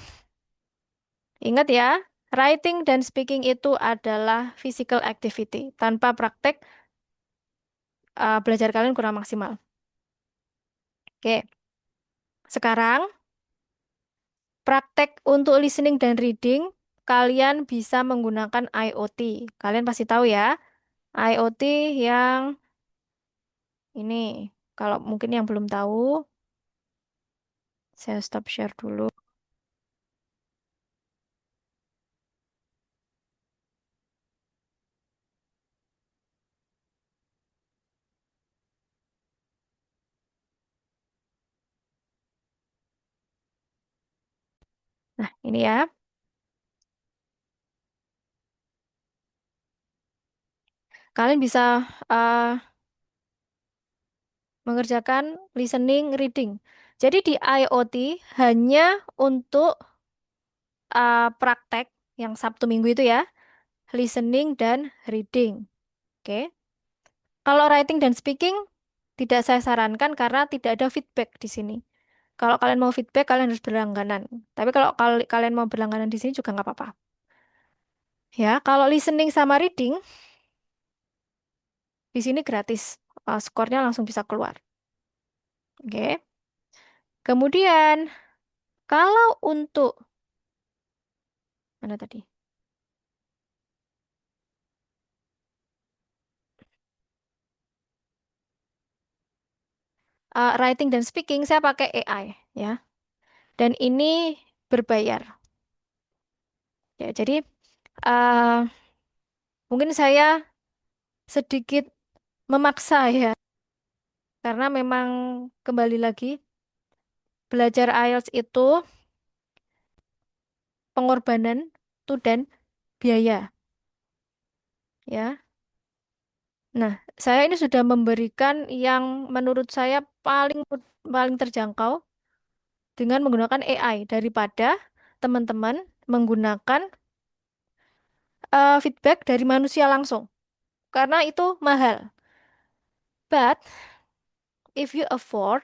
ingat ya, writing dan speaking itu adalah physical activity. Tanpa praktek, belajar kalian kurang maksimal. Oke. Sekarang, praktek untuk listening dan reading, kalian bisa menggunakan IoT. Kalian pasti tahu ya, IoT yang ini. Kalau mungkin yang belum tahu, saya stop share dulu. Nah, ini ya. Kalian bisa uh, mengerjakan listening, reading. Jadi di IoT hanya untuk praktek yang Sabtu Minggu itu ya, listening dan reading. Oke. Kalau writing dan speaking tidak saya sarankan karena tidak ada feedback di sini. Kalau kalian mau feedback, kalian harus berlangganan. Tapi kalau kalian mau berlangganan di sini juga nggak apa-apa. Ya, kalau listening sama reading di sini gratis. Skornya langsung bisa keluar. Oke. Kemudian kalau untuk mana tadi? Writing dan speaking saya pakai AI ya. Dan ini berbayar. Ya, jadi uh, mungkin saya sedikit memaksa ya, karena memang kembali lagi belajar IELTS itu pengorbanan tuh dan biaya ya. Nah, saya ini sudah memberikan yang menurut saya paling terjangkau dengan menggunakan AI daripada teman-teman menggunakan feedback dari manusia langsung karena itu mahal. But if you afford,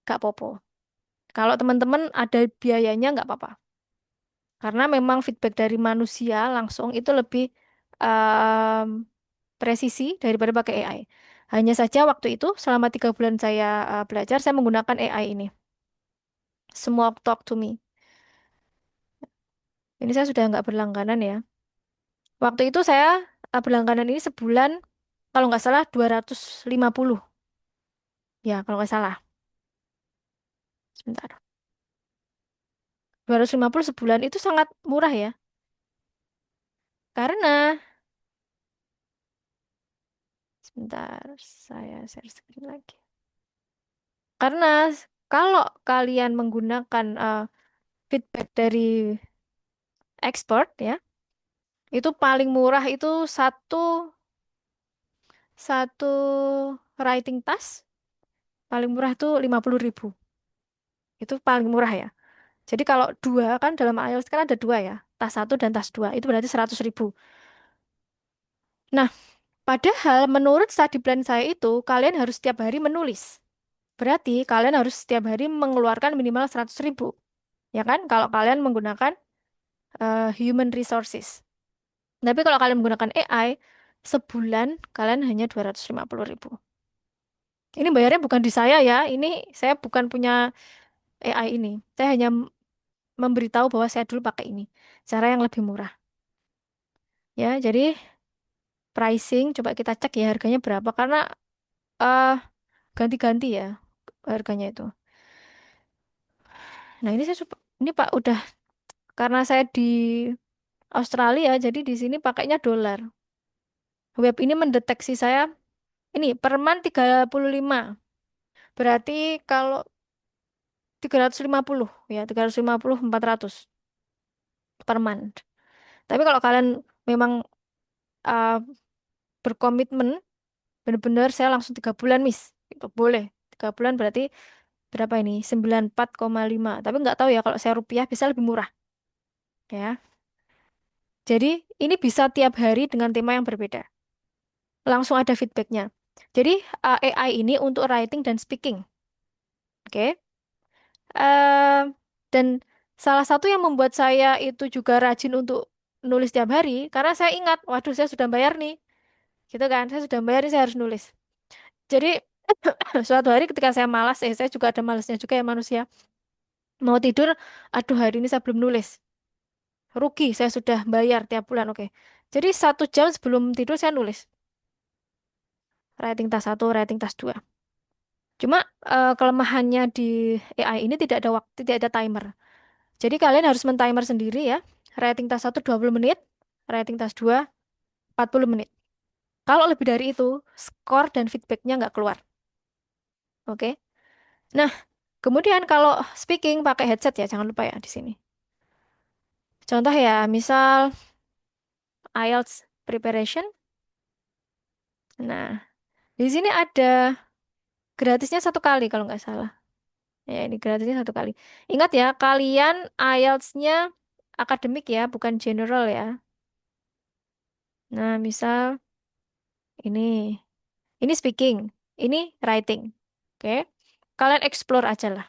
gak apa-apa. Kalau teman-teman ada biayanya nggak apa-apa. Karena memang feedback dari manusia langsung itu lebih em, presisi daripada pakai AI. Hanya saja waktu itu selama 3 bulan saya belajar, saya menggunakan AI ini. Semua talk to me. Ini saya sudah nggak berlangganan ya. Waktu itu saya berlangganan ini sebulan, kalau nggak salah 250. Ya, kalau nggak salah. Sebentar. 250 sebulan itu sangat murah ya. Karena, sebentar, saya share screen lagi. Karena kalau kalian menggunakan feedback dari expert ya, itu paling murah itu satu satu writing task paling murah tuh 50.000. Itu paling murah ya. Jadi kalau dua kan dalam IELTS kan ada dua ya, tas satu dan tas dua itu berarti 100.000. Nah, padahal menurut study plan saya itu kalian harus setiap hari menulis. Berarti kalian harus setiap hari mengeluarkan minimal 100.000. Ya kan? Kalau kalian menggunakan human resources. Tapi kalau kalian menggunakan AI, sebulan kalian hanya 250.000. Ini bayarnya bukan di saya ya. Ini saya bukan punya AI ini. Saya hanya memberitahu bahwa saya dulu pakai ini. Cara yang lebih murah. Ya, jadi pricing coba kita cek ya harganya berapa karena eh ganti-ganti ya harganya itu. Nah, ini ini Pak udah karena saya di Australia jadi di sini pakainya dolar. Web ini mendeteksi saya ini per month 35. Berarti kalau 350 ya 350 400 per month. Tapi kalau kalian memang uh, berkomitmen benar-benar saya langsung 3 bulan Miss. Itu boleh. 3 bulan berarti berapa ini? 94,5. Tapi nggak tahu ya kalau saya rupiah bisa lebih murah ya. Jadi ini bisa tiap hari dengan tema yang berbeda. Langsung ada feedbacknya. Jadi AI ini untuk writing dan speaking. Oke. Eh, dan salah satu yang membuat saya itu juga rajin untuk nulis tiap hari, karena saya ingat, waduh saya sudah bayar nih, gitu kan, saya sudah bayar nih, saya harus nulis. Jadi suatu hari ketika saya malas, saya juga ada malasnya juga ya manusia, mau tidur, aduh hari ini saya belum nulis, rugi, saya sudah bayar tiap bulan, oke. Jadi 1 jam sebelum tidur saya nulis, writing task 1, writing task 2. Cuma kelemahannya di AI ini tidak ada waktu, tidak ada timer. Jadi kalian harus men-timer sendiri ya. Rating tas 1 20 menit, rating tas 2 40 menit. Kalau lebih dari itu, skor dan feedbacknya nggak keluar. Oke. Nah, kemudian kalau speaking pakai headset ya, jangan lupa ya di sini. Contoh ya, misal IELTS preparation. Nah, di sini ada gratisnya 1 kali kalau nggak salah. Ya, ini gratisnya 1 kali. Ingat ya, kalian IELTS-nya akademik ya, bukan general ya. Nah, misal ini. Ini speaking, ini writing. Oke. Kalian explore aja lah,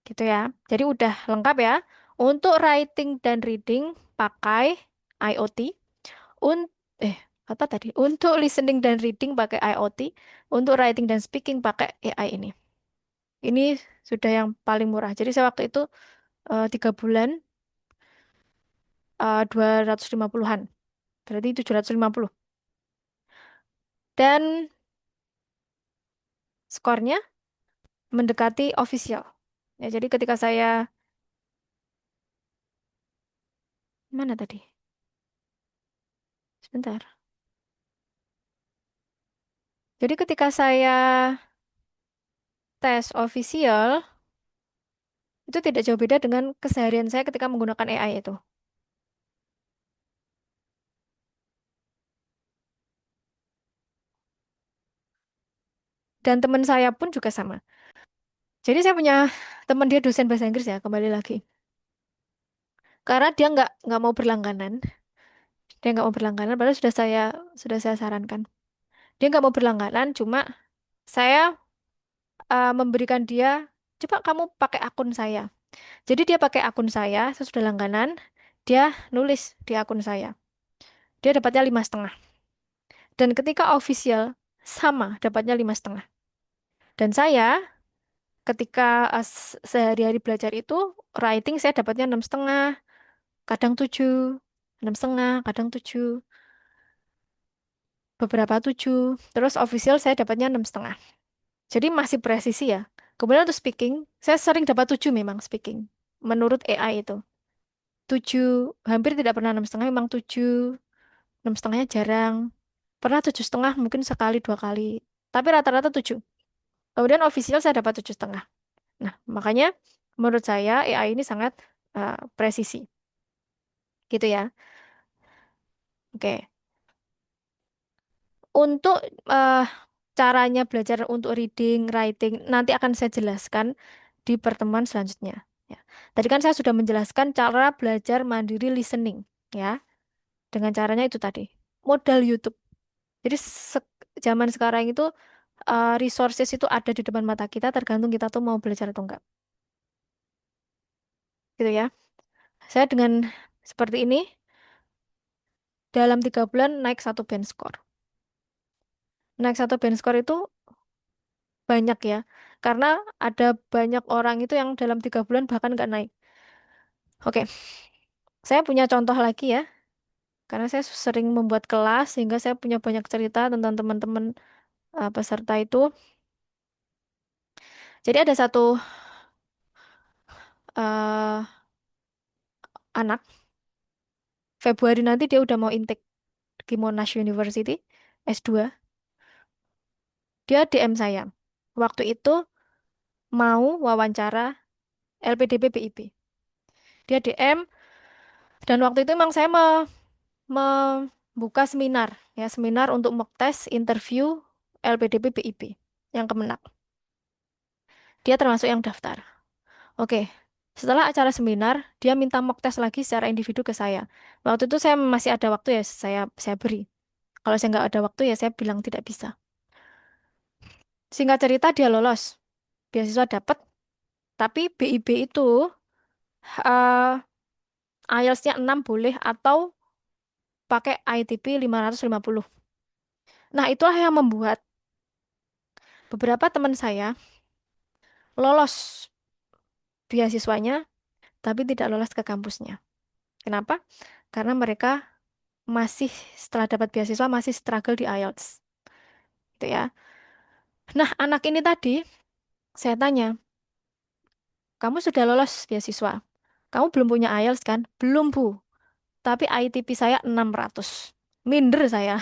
gitu ya. Jadi udah lengkap ya. Untuk writing dan reading pakai IoT. Un eh apa tadi? Untuk listening dan reading pakai IoT. Untuk writing dan speaking pakai AI ini. Ini sudah yang paling murah. Jadi saya waktu itu 3 bulan 250-an. Berarti 750. Dan skornya mendekati official. Ya, jadi ketika saya mana tadi? Sebentar. Jadi ketika saya tes official, itu tidak jauh beda dengan keseharian saya ketika menggunakan AI itu. Dan teman saya pun juga sama. Jadi saya punya teman dia dosen bahasa Inggris ya, kembali lagi. Karena dia nggak mau berlangganan. Dia nggak mau berlangganan, padahal sudah saya sarankan. Dia nggak mau berlangganan, cuma saya memberikan dia, coba kamu pakai akun saya. Jadi dia pakai akun saya sudah langganan, dia nulis di akun saya. Dia dapatnya 5,5. Dan ketika official, sama dapatnya 5,5. Dan saya ketika sehari-hari belajar itu, writing saya dapatnya 6,5, kadang 7, 6,5, kadang 7, beberapa 7. Terus official saya dapatnya 6,5. Jadi masih presisi ya. Kemudian untuk speaking, saya sering dapat 7 memang speaking. Menurut AI itu. 7, hampir tidak pernah 6,5, memang 7. 6,5-nya jarang. Pernah 7,5 mungkin sekali 2 kali. Tapi rata-rata 7. Kemudian official saya dapat 7,5. Nah, makanya menurut saya AI ini sangat presisi. Gitu ya. Oke. Untuk eh, caranya belajar untuk reading, writing, nanti akan saya jelaskan di pertemuan selanjutnya. Ya. Tadi kan saya sudah menjelaskan cara belajar mandiri listening. Ya. Dengan caranya itu tadi. Modal YouTube. Jadi zaman sekarang itu resources itu ada di depan mata kita, tergantung kita tuh mau belajar atau enggak. gitu ya. Saya dengan seperti ini dalam 3 bulan naik 1 band score. Naik 1 band score itu banyak ya, karena ada banyak orang itu yang dalam 3 bulan bahkan nggak naik. Oke, saya punya contoh lagi ya, karena saya sering membuat kelas sehingga saya punya banyak cerita tentang teman-teman peserta itu. Jadi ada satu eh, anak, Februari nanti dia udah mau intake di Monash University S2. Dia DM saya. Waktu itu mau wawancara LPDP BIP. Dia DM dan waktu itu memang saya membuka seminar ya, seminar untuk mock test interview LPDP BIP yang Kemenak. Dia termasuk yang daftar. Oke. Setelah acara seminar, dia minta mock test lagi secara individu ke saya. Waktu itu saya masih ada waktu ya, saya beri. Kalau saya nggak ada waktu ya saya bilang tidak bisa. Singkat cerita dia lolos, beasiswa dapat, tapi BIP itu eh IELTS-nya 6 boleh atau pakai ITP 550. Nah, itulah yang membuat beberapa teman saya lolos beasiswanya tapi tidak lolos ke kampusnya. Kenapa? Karena mereka masih setelah dapat beasiswa masih struggle di IELTS. Gitu ya. Nah, anak ini tadi saya tanya, "Kamu sudah lolos beasiswa? Kamu belum punya IELTS kan?" "Belum, Bu. Tapi ITP saya 600." Minder saya.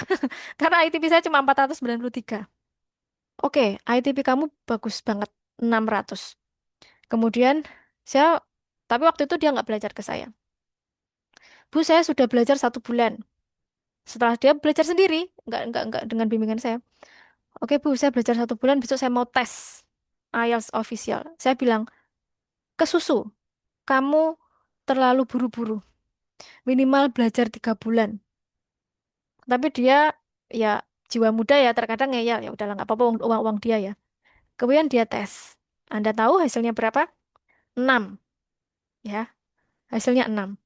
Karena ITP saya cuma 493. Oke, ITP kamu bagus banget, 600. Kemudian saya, tapi waktu itu dia nggak belajar ke saya. "Bu, saya sudah belajar 1 bulan." Setelah dia belajar sendiri, nggak dengan bimbingan saya. "Oke, Bu, saya belajar 1 bulan, besok saya mau tes IELTS official." Saya bilang, "Ke susu, kamu terlalu buru-buru. Minimal belajar 3 bulan." Tapi dia ya jiwa muda ya, terkadang ngeyel, ya udahlah nggak apa-apa, uang dia ya. Kemudian dia tes. Anda tahu hasilnya berapa? 6 ya. Hasilnya 6.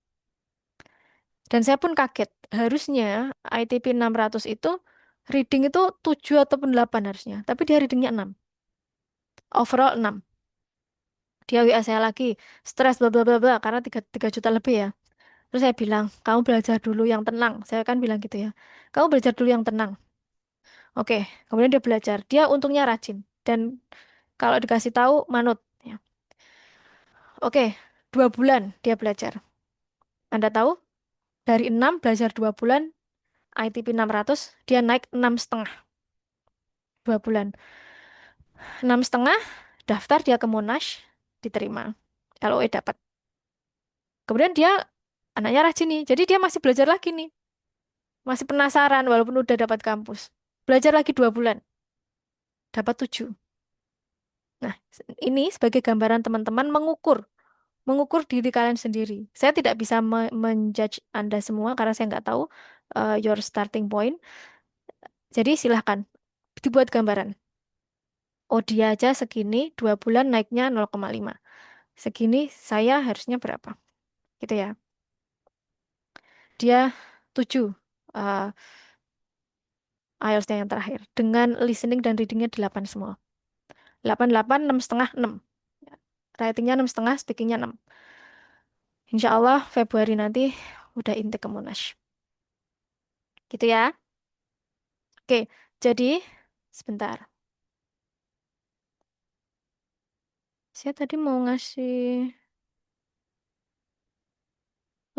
Dan saya pun kaget. Harusnya ITP 600 itu reading itu 7 ataupun 8 harusnya. Tapi dia readingnya 6. Overall 6. Dia WA saya lagi, stres bla bla bla bla karena 3 juta lebih ya. Terus saya bilang, "Kamu belajar dulu yang tenang." Saya kan bilang gitu ya. "Kamu belajar dulu yang tenang." Oke, kemudian dia belajar. Dia untungnya rajin dan kalau dikasih tahu manut ya. Oke, 2 bulan dia belajar. Anda tahu? Dari 6 belajar 2 bulan, ITP 600, dia naik 6,5. 2 bulan. 6,5, daftar dia ke Monash, diterima. LOE dapat. Kemudian dia anaknya rajin nih, jadi dia masih belajar lagi nih. Masih penasaran walaupun udah dapat kampus. Belajar lagi 2 bulan, dapat 7. Nah, ini sebagai gambaran teman-teman mengukur diri kalian sendiri. Saya tidak bisa menjudge Anda semua karena saya nggak tahu your starting point. Jadi silahkan dibuat gambaran. Oh, dia aja segini, 2 bulan naiknya 0,5. Segini, saya harusnya berapa? Gitu ya. Dia 7 uh, IELTS-nya yang terakhir. Dengan listening dan readingnya 8 semua. 8, 8, 6,5, 6. Writingnya 6,5, speakingnya 6. Insya Allah Februari nanti udah intake ke Monash. Gitu ya. Oke, jadi sebentar. Saya tadi mau ngasih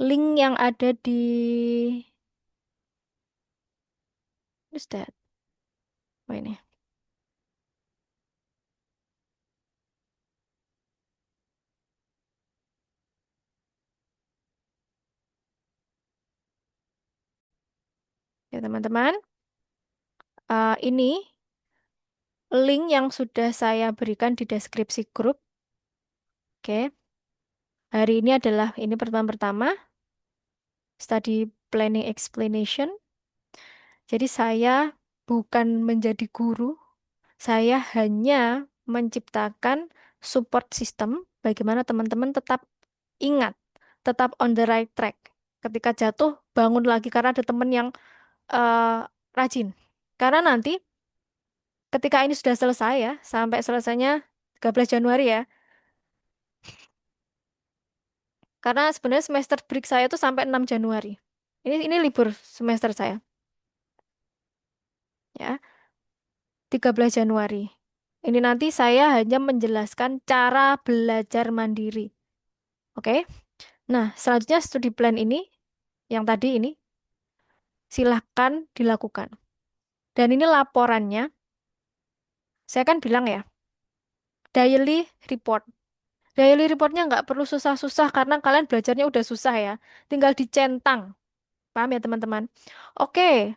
link yang ada di... What's that? Oh, ini. Ya teman-teman, ini link yang sudah saya berikan di deskripsi grup. Oke, hari ini adalah ini pertemuan pertama, study planning explanation. Jadi saya bukan menjadi guru, saya hanya menciptakan support system bagaimana teman-teman tetap ingat, tetap on the right track. Ketika jatuh, bangun lagi karena ada temen yang rajin. Karena nanti ketika ini sudah selesai ya, sampai selesainya 13 Januari ya. Karena sebenarnya semester break saya itu sampai 6 Januari. Ini libur semester saya, ya. 13 Januari. Ini nanti saya hanya menjelaskan cara belajar mandiri. Oke? Nah, selanjutnya studi plan ini, yang tadi ini, silahkan dilakukan. Dan ini laporannya, saya kan bilang ya, daily report. Daily reportnya nggak perlu susah-susah karena kalian belajarnya udah susah ya. Tinggal dicentang. Paham ya teman-teman? Oke,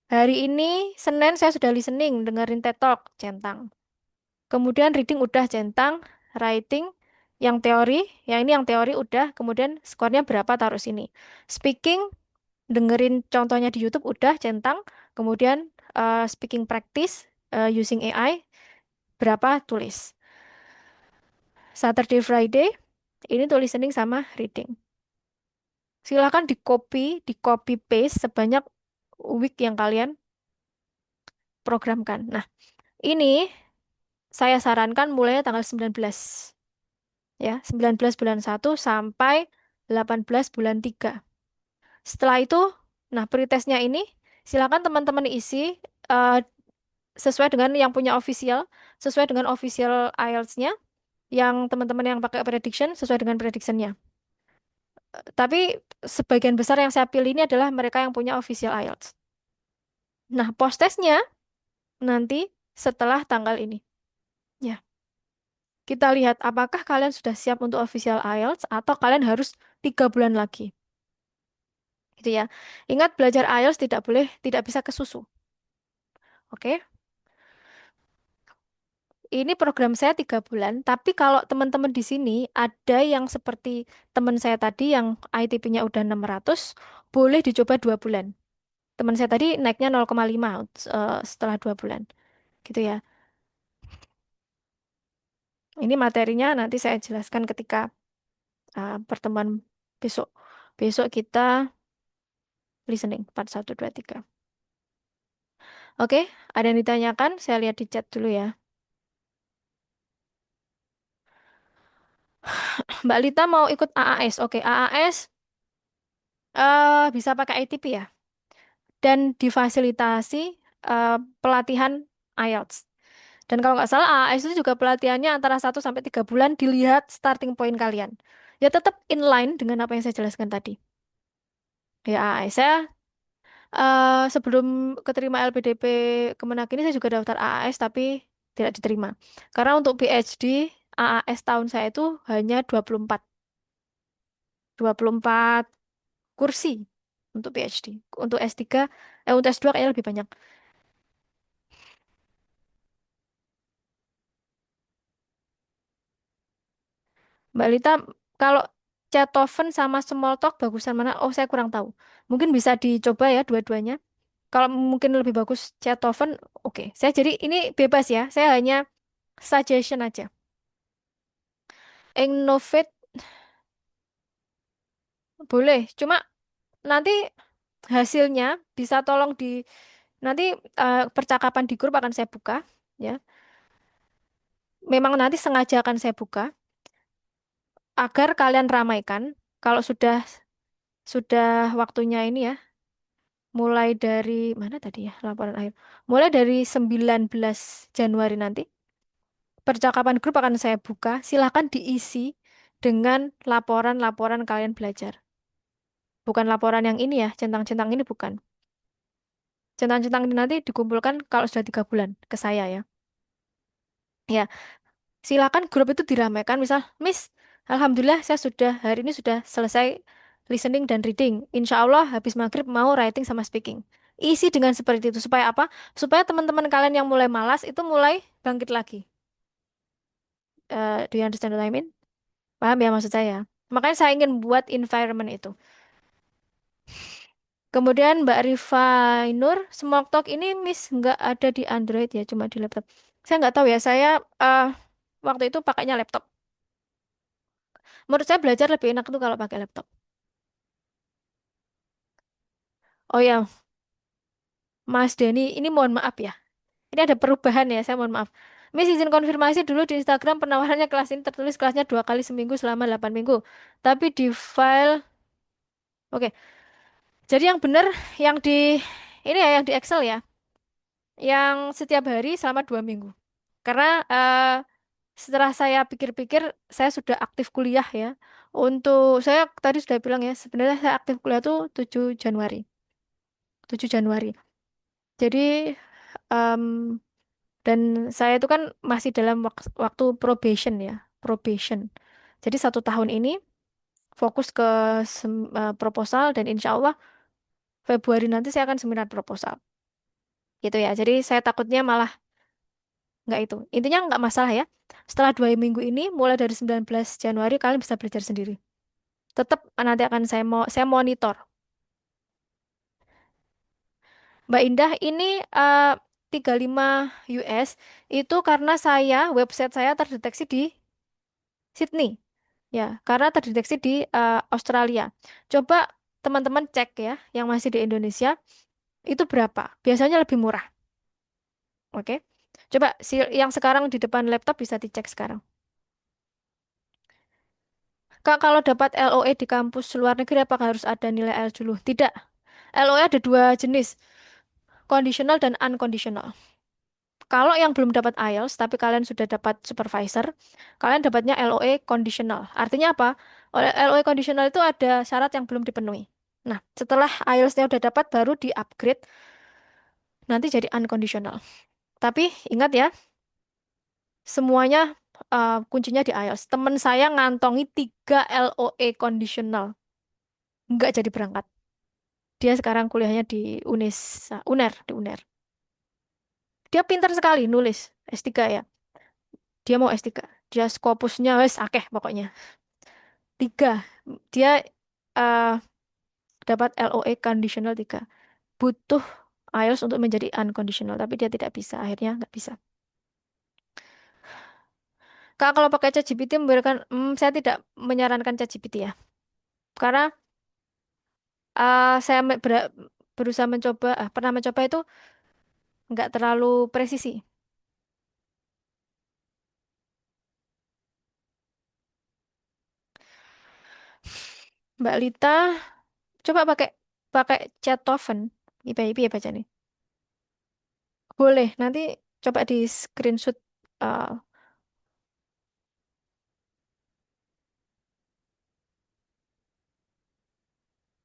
hari ini Senin saya sudah listening, dengerin TED Talk, centang. Kemudian reading udah centang, writing yang teori, yang ini yang teori udah, kemudian skornya berapa taruh sini. Speaking, dengerin contohnya di YouTube udah centang, kemudian speaking practice using AI berapa tulis. Saturday Friday ini tuh listening sama reading. Silahkan di copy paste sebanyak week yang kalian programkan. Nah, ini saya sarankan mulainya tanggal 19. Ya, 19 bulan 1 sampai 18 bulan 3. Setelah itu, nah pretestnya ini silakan teman-teman isi eh, sesuai dengan yang punya official, sesuai dengan official IELTS-nya, yang teman-teman yang pakai prediction sesuai dengan prediction-nya. Tapi sebagian besar yang saya pilih ini adalah mereka yang punya official IELTS. Nah, post testnya nanti setelah tanggal ini. Ya, kita lihat apakah kalian sudah siap untuk official IELTS atau kalian harus 3 bulan lagi. Gitu ya. Ingat belajar IELTS tidak bisa ke susu. Oke? Ini program saya 3 bulan, tapi kalau teman-teman di sini ada yang seperti teman saya tadi yang ITP-nya udah 600, boleh dicoba 2 bulan. Teman saya tadi naiknya 0,5 setelah 2 bulan. Gitu ya. Ini materinya nanti saya jelaskan ketika pertemuan besok. Besok kita listening part 1, 2, 3. Oke, ada yang ditanyakan? Saya lihat di chat dulu ya. Mbak Lita mau ikut AAS. Oke, AAS bisa pakai ITP ya. Dan difasilitasi pelatihan IELTS. Dan kalau nggak salah AAS itu juga pelatihannya antara 1 sampai 3 bulan, dilihat starting point kalian. Ya tetap inline dengan apa yang saya jelaskan tadi. Ya AAS saya sebelum keterima LPDP Kemenak ini saya juga daftar AAS tapi tidak diterima. Karena untuk PhD AAS tahun saya itu hanya 24 kursi untuk PhD. Untuk S3, untuk S2 kayaknya lebih banyak. Mbak Lita, kalau Chattofen sama Smalltalk bagusan mana? Oh, saya kurang tahu. Mungkin bisa dicoba ya dua-duanya. Kalau mungkin lebih bagus Chattofen, oke. Saya jadi ini bebas ya. Saya hanya suggestion aja. Innovate boleh, cuma nanti hasilnya bisa tolong nanti percakapan di grup akan saya buka ya. Memang nanti sengaja akan saya buka agar kalian ramaikan kalau sudah waktunya ini ya. Mulai dari mana tadi ya laporan akhir. Mulai dari 19 Januari nanti percakapan grup akan saya buka. Silahkan diisi dengan laporan-laporan kalian belajar. Bukan laporan yang ini ya, centang-centang ini bukan. Centang-centang ini nanti dikumpulkan kalau sudah 3 bulan ke saya ya. Ya, silakan grup itu diramaikan. Misal, Miss, Alhamdulillah saya sudah hari ini sudah selesai listening dan reading. Insya Allah habis maghrib mau writing sama speaking. Isi dengan seperti itu supaya apa? Supaya teman-teman kalian yang mulai malas itu mulai bangkit lagi. Do you understand what I mean? Paham ya maksud saya? Makanya saya ingin buat environment itu. Kemudian Mbak Rifa Nur, Smoke Talk ini Miss nggak ada di Android ya, cuma di laptop. Saya nggak tahu ya, saya waktu itu pakainya laptop. Menurut saya belajar lebih enak tuh kalau pakai laptop. Oh ya, Mas Denny, ini mohon maaf ya. Ini ada perubahan ya, saya mohon maaf. Miss izin konfirmasi dulu di Instagram penawarannya kelas ini tertulis kelasnya 2 kali seminggu selama 8 minggu. Tapi di file, oke. Jadi yang benar yang di ini ya, yang di Excel ya, yang setiap hari selama 2 minggu. Karena setelah saya pikir-pikir, saya sudah aktif kuliah ya. Untuk saya tadi sudah bilang ya, sebenarnya saya aktif kuliah tuh 7 Januari. 7 Januari. Jadi em, dan saya itu kan masih dalam waktu probation ya, probation. Jadi 1 tahun ini fokus ke proposal dan insya Allah Februari nanti saya akan seminar proposal. Gitu ya. Jadi saya takutnya malah nggak itu. Intinya nggak masalah ya. Setelah 2 minggu ini, mulai dari 19 Januari kalian bisa belajar sendiri. Tetap nanti akan saya monitor. Mbak Indah, ini 35 US itu karena website saya terdeteksi di Sydney. Ya, karena terdeteksi di Australia. Coba teman-teman cek ya, yang masih di Indonesia, itu berapa? Biasanya lebih murah. Oke. Coba yang sekarang di depan laptop bisa dicek sekarang. Kak, kalau dapat LOE di kampus luar negeri, apakah harus ada nilai IELTS dulu? Tidak. LOE ada 2 jenis, conditional dan unconditional. Kalau yang belum dapat IELTS, tapi kalian sudah dapat supervisor, kalian dapatnya LOE conditional. Artinya apa? LOE conditional itu ada syarat yang belum dipenuhi. Nah, setelah IELTS-nya udah dapat, baru di-upgrade, nanti jadi unconditional. Tapi ingat ya, semuanya kuncinya di IELTS. Temen saya ngantongi 3 LOE conditional. Nggak jadi berangkat. Dia sekarang kuliahnya di UNER, di UNER. Dia pintar sekali nulis S3 ya. Dia mau S3. Dia Scopusnya wes akeh pokoknya. 3. Dia eh, dapat LOE conditional 3. Butuh IELTS untuk menjadi unconditional, tapi dia tidak bisa. Akhirnya nggak bisa. Kak, kalau pakai ChatGPT memberikan, saya tidak menyarankan ChatGPT ya. Karena saya berusaha mencoba, pernah mencoba itu nggak terlalu presisi. Mbak Lita, coba pakai pakai Chattofen. IP ya baca nih. Boleh, nanti coba di screenshot. eh,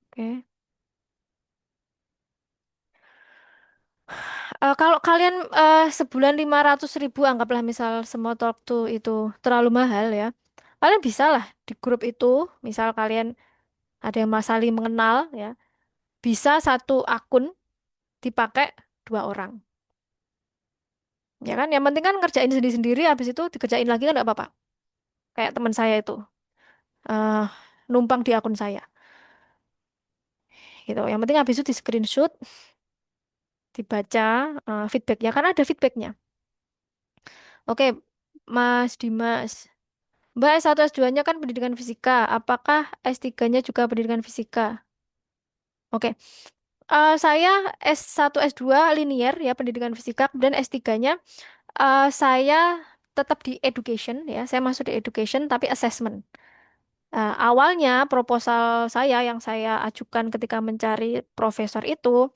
Oke. Kalau kalian sebulan 500.000, anggaplah misal semua talk tuh itu terlalu mahal ya. Kalian bisa lah di grup itu, misal kalian ada yang saling mengenal ya, bisa satu akun dipakai 2 orang. Ya kan, yang penting kan ngerjain sendiri-sendiri, habis itu dikerjain lagi kan nggak apa-apa. Kayak teman saya itu, eh numpang di akun saya. Gitu. Yang penting habis itu di screenshot, dibaca feedbacknya, karena ada feedbacknya. Oke, Mas Dimas. Mbak S1 S2-nya kan pendidikan fisika. Apakah S3-nya juga pendidikan fisika? Oke. Saya S1 S2 linear ya pendidikan fisika, kemudian S3-nya saya tetap di education ya. Saya masuk di education tapi assessment. Awalnya proposal saya yang saya ajukan ketika mencari profesor itu,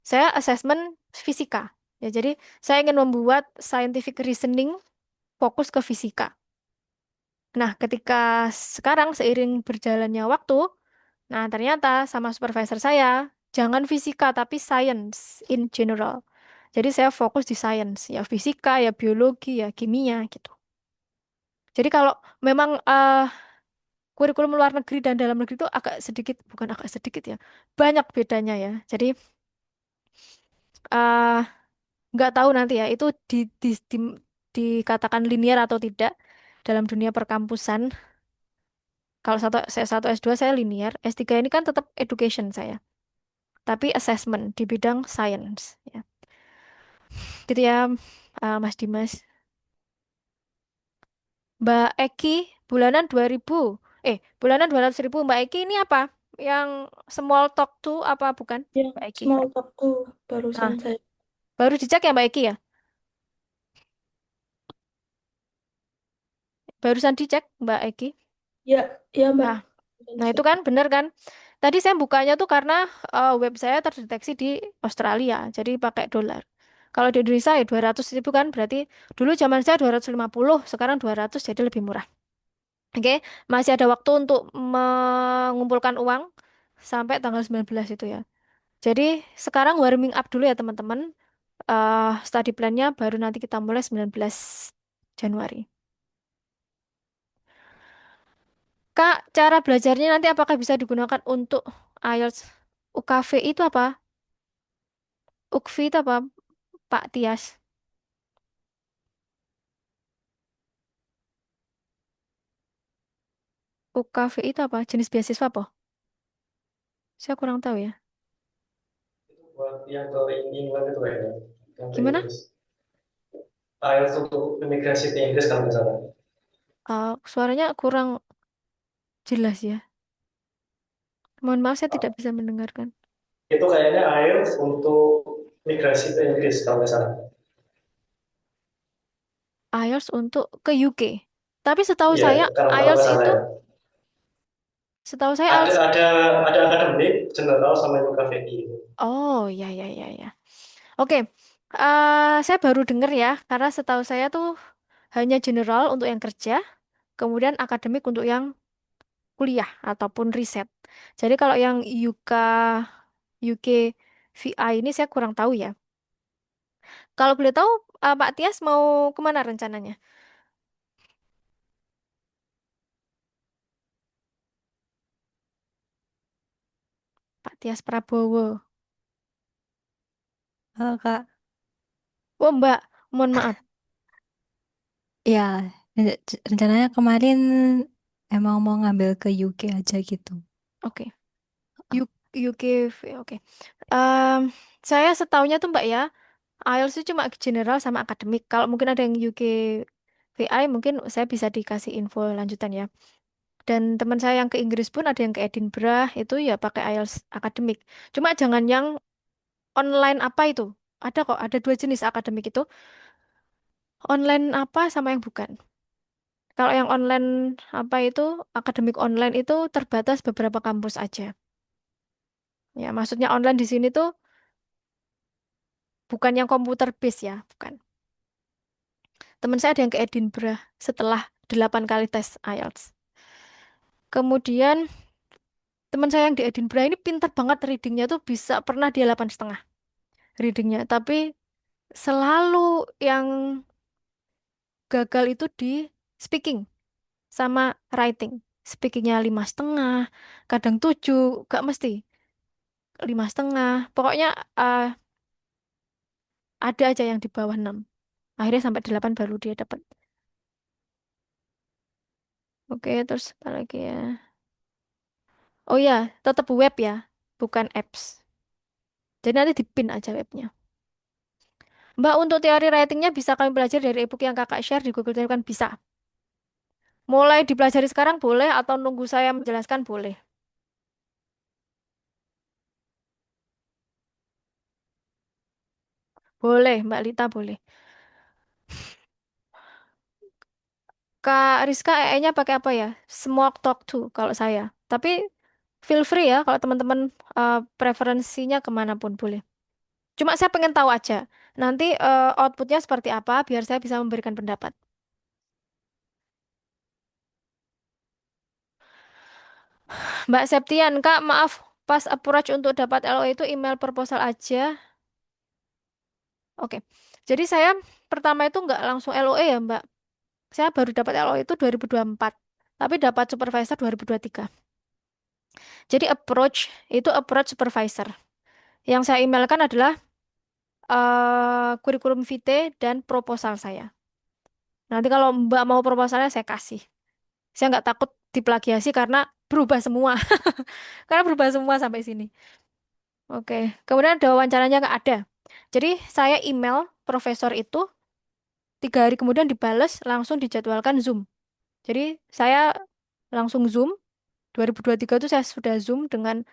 saya assessment fisika. Ya, jadi saya ingin membuat scientific reasoning fokus ke fisika. Nah, ketika sekarang seiring berjalannya waktu, nah ternyata sama supervisor saya, jangan fisika tapi science in general. Jadi saya fokus di science, ya fisika, ya biologi, ya kimia gitu. Jadi kalau memang kurikulum luar negeri dan dalam negeri itu agak sedikit, bukan agak sedikit ya, banyak bedanya ya. Jadi eh, nggak tahu nanti ya, itu dikatakan linear atau tidak dalam dunia perkampusan. Kalau satu S2 saya linear, S3 ini kan tetap education saya, tapi assessment di bidang science ya. Gitu ya, Mas Dimas. Mbak Eki, bulanan 2.000. bulanan 200.000 Mbak Eki ini apa? Yang small talk tuh apa bukan Ya, Mbak Eki? small talk tuh barusan Nah, saya. baru dicek ya Mbak Eki ya? Barusan dicek Mbak Eki. Ya, ya Mbak. Nah, Barusan nah itu dicek. kan bener kan? Tadi saya bukanya tuh karena web saya terdeteksi di Australia, jadi pakai dolar. Kalau di Indonesia ya 200.000 kan, berarti dulu zaman saya 250, sekarang 200 jadi lebih murah. Oke, masih ada waktu untuk mengumpulkan uang sampai tanggal 19 itu ya. Jadi sekarang warming up dulu ya teman-teman. Study plan-nya baru nanti kita mulai 19 Januari. Kak, cara belajarnya nanti apakah bisa digunakan untuk IELTS? UKV itu apa? UKV itu apa, Pak Tias? UKV itu apa? Jenis beasiswa apa? Saya kurang tahu ya. Buat yang ke England itu ya, yang ke Gimana? Inggris. IELTS untuk imigrasi ke Inggris kalau nggak salah. Suaranya kurang jelas ya. Mohon maaf, saya tidak bisa mendengarkan. Itu kayaknya IELTS untuk migrasi ke Inggris kalau nggak salah. IELTS untuk ke UK. Tapi setahu Iya, saya kalau IELTS nggak salah itu, ya. setahu saya Ada IELTS. ada ada akademik, general sama UKVI. Oh, ya ya ya ya. Oke. Saya baru dengar ya, karena setahu saya tuh hanya general untuk yang kerja, kemudian akademik untuk yang kuliah ataupun riset. Jadi kalau yang UK VI ini saya kurang tahu ya. Kalau boleh tahu, Pak Tias mau kemana rencananya? Pak Tias Prabowo. Halo Kak, Oh Mbak, mohon maaf. ya rencananya kemarin emang mau ngambil ke UK aja gitu. Oke, UK, oke. Em, saya setaunya tuh Mbak ya, IELTS itu cuma general sama akademik. Kalau mungkin ada yang UK VI, mungkin saya bisa dikasih info lanjutan ya. Dan teman saya yang ke Inggris pun ada yang ke Edinburgh, itu ya pakai IELTS akademik. Cuma jangan yang online apa itu. Ada kok, ada dua jenis akademik itu. Online apa sama yang bukan. Kalau yang online apa itu, akademik online itu terbatas beberapa kampus aja. Ya, maksudnya online di sini tuh bukan yang komputer base ya, bukan. Teman saya ada yang ke Edinburgh setelah 8 kali tes IELTS. Kemudian teman saya yang di Edinburgh ini pintar banget readingnya tuh bisa pernah dia 8,5 readingnya. Tapi selalu yang gagal itu di speaking sama writing. Speakingnya 5,5, kadang 7, gak mesti 5,5. Pokoknya eh, ada aja yang di bawah 6. Akhirnya sampai 8 baru dia dapat. Oke, terus apa lagi ya? Oh ya, tetap web ya, bukan apps. Jadi nanti dipin aja webnya. Mbak, untuk teori writingnya bisa kami belajar dari ebook yang kakak share di Google Drive kan bisa. Mulai dipelajari sekarang boleh atau nunggu saya menjelaskan boleh. Boleh, Mbak Lita boleh. Kak Rizka nya pakai apa ya? Smoke Talk to kalau saya. Tapi feel free ya kalau teman-teman preferensinya kemanapun boleh. Cuma saya pengen tahu aja. Nanti outputnya seperti apa biar saya bisa memberikan pendapat. Mbak Septian, Kak, maaf. Pas approach untuk dapat LO itu email proposal aja. Oke. Jadi saya pertama itu nggak langsung LOE ya, Mbak. Saya baru dapat LO itu 2024. Tapi dapat supervisor 2023. Jadi approach supervisor. Yang saya emailkan adalah kurikulum vitae dan proposal saya. Nanti kalau Mbak mau proposalnya saya kasih. Saya nggak takut diplagiasi karena berubah semua. Karena berubah semua sampai sini. Oke. Kemudian ada wawancaranya nggak ada. Jadi saya email profesor itu 3 hari kemudian dibales langsung dijadwalkan Zoom. Jadi saya langsung Zoom. 2023 itu saya sudah Zoom dengan,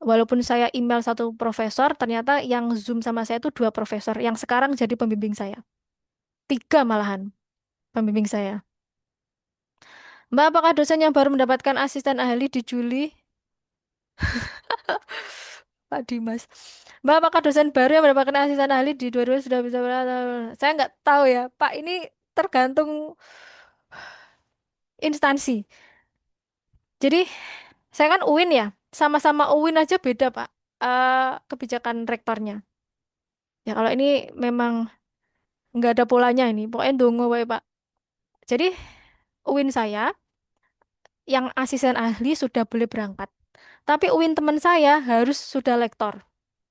walaupun saya email satu profesor, ternyata yang Zoom sama saya itu dua profesor, yang sekarang jadi pembimbing saya. Tiga malahan pembimbing saya. Mbak, apakah dosen yang baru mendapatkan asisten ahli di Juli? Pak Dimas. Mbak, apakah dosen baru yang mendapatkan asisten ahli di 2022 sudah bisa Saya nggak tahu ya, Pak. Ini tergantung instansi. Jadi, saya kan UIN ya. Sama-sama UIN aja beda, Pak. Kebijakan rektornya. Ya, kalau ini memang nggak ada polanya ini. Pokoknya dongo wae, Pak. Jadi, UIN saya, yang asisten ahli sudah boleh berangkat. Tapi UIN teman saya harus sudah lektor.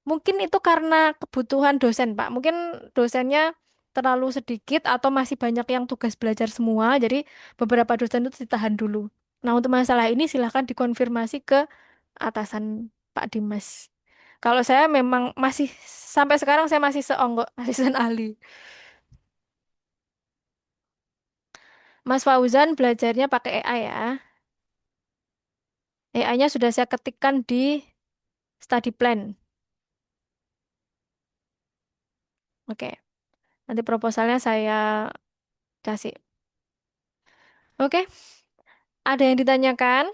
Mungkin itu karena kebutuhan dosen, Pak. Mungkin dosennya terlalu sedikit atau masih banyak yang tugas belajar semua. Jadi beberapa dosen itu ditahan dulu. Nah, untuk masalah ini silahkan dikonfirmasi ke atasan Pak Dimas. Kalau saya memang masih, sampai sekarang saya masih seonggok asisten ahli. Mas Fauzan belajarnya pakai AI ya. AI-nya sudah saya ketikkan di study plan. Oke, nanti proposalnya saya kasih. Oke, ada yang ditanyakan,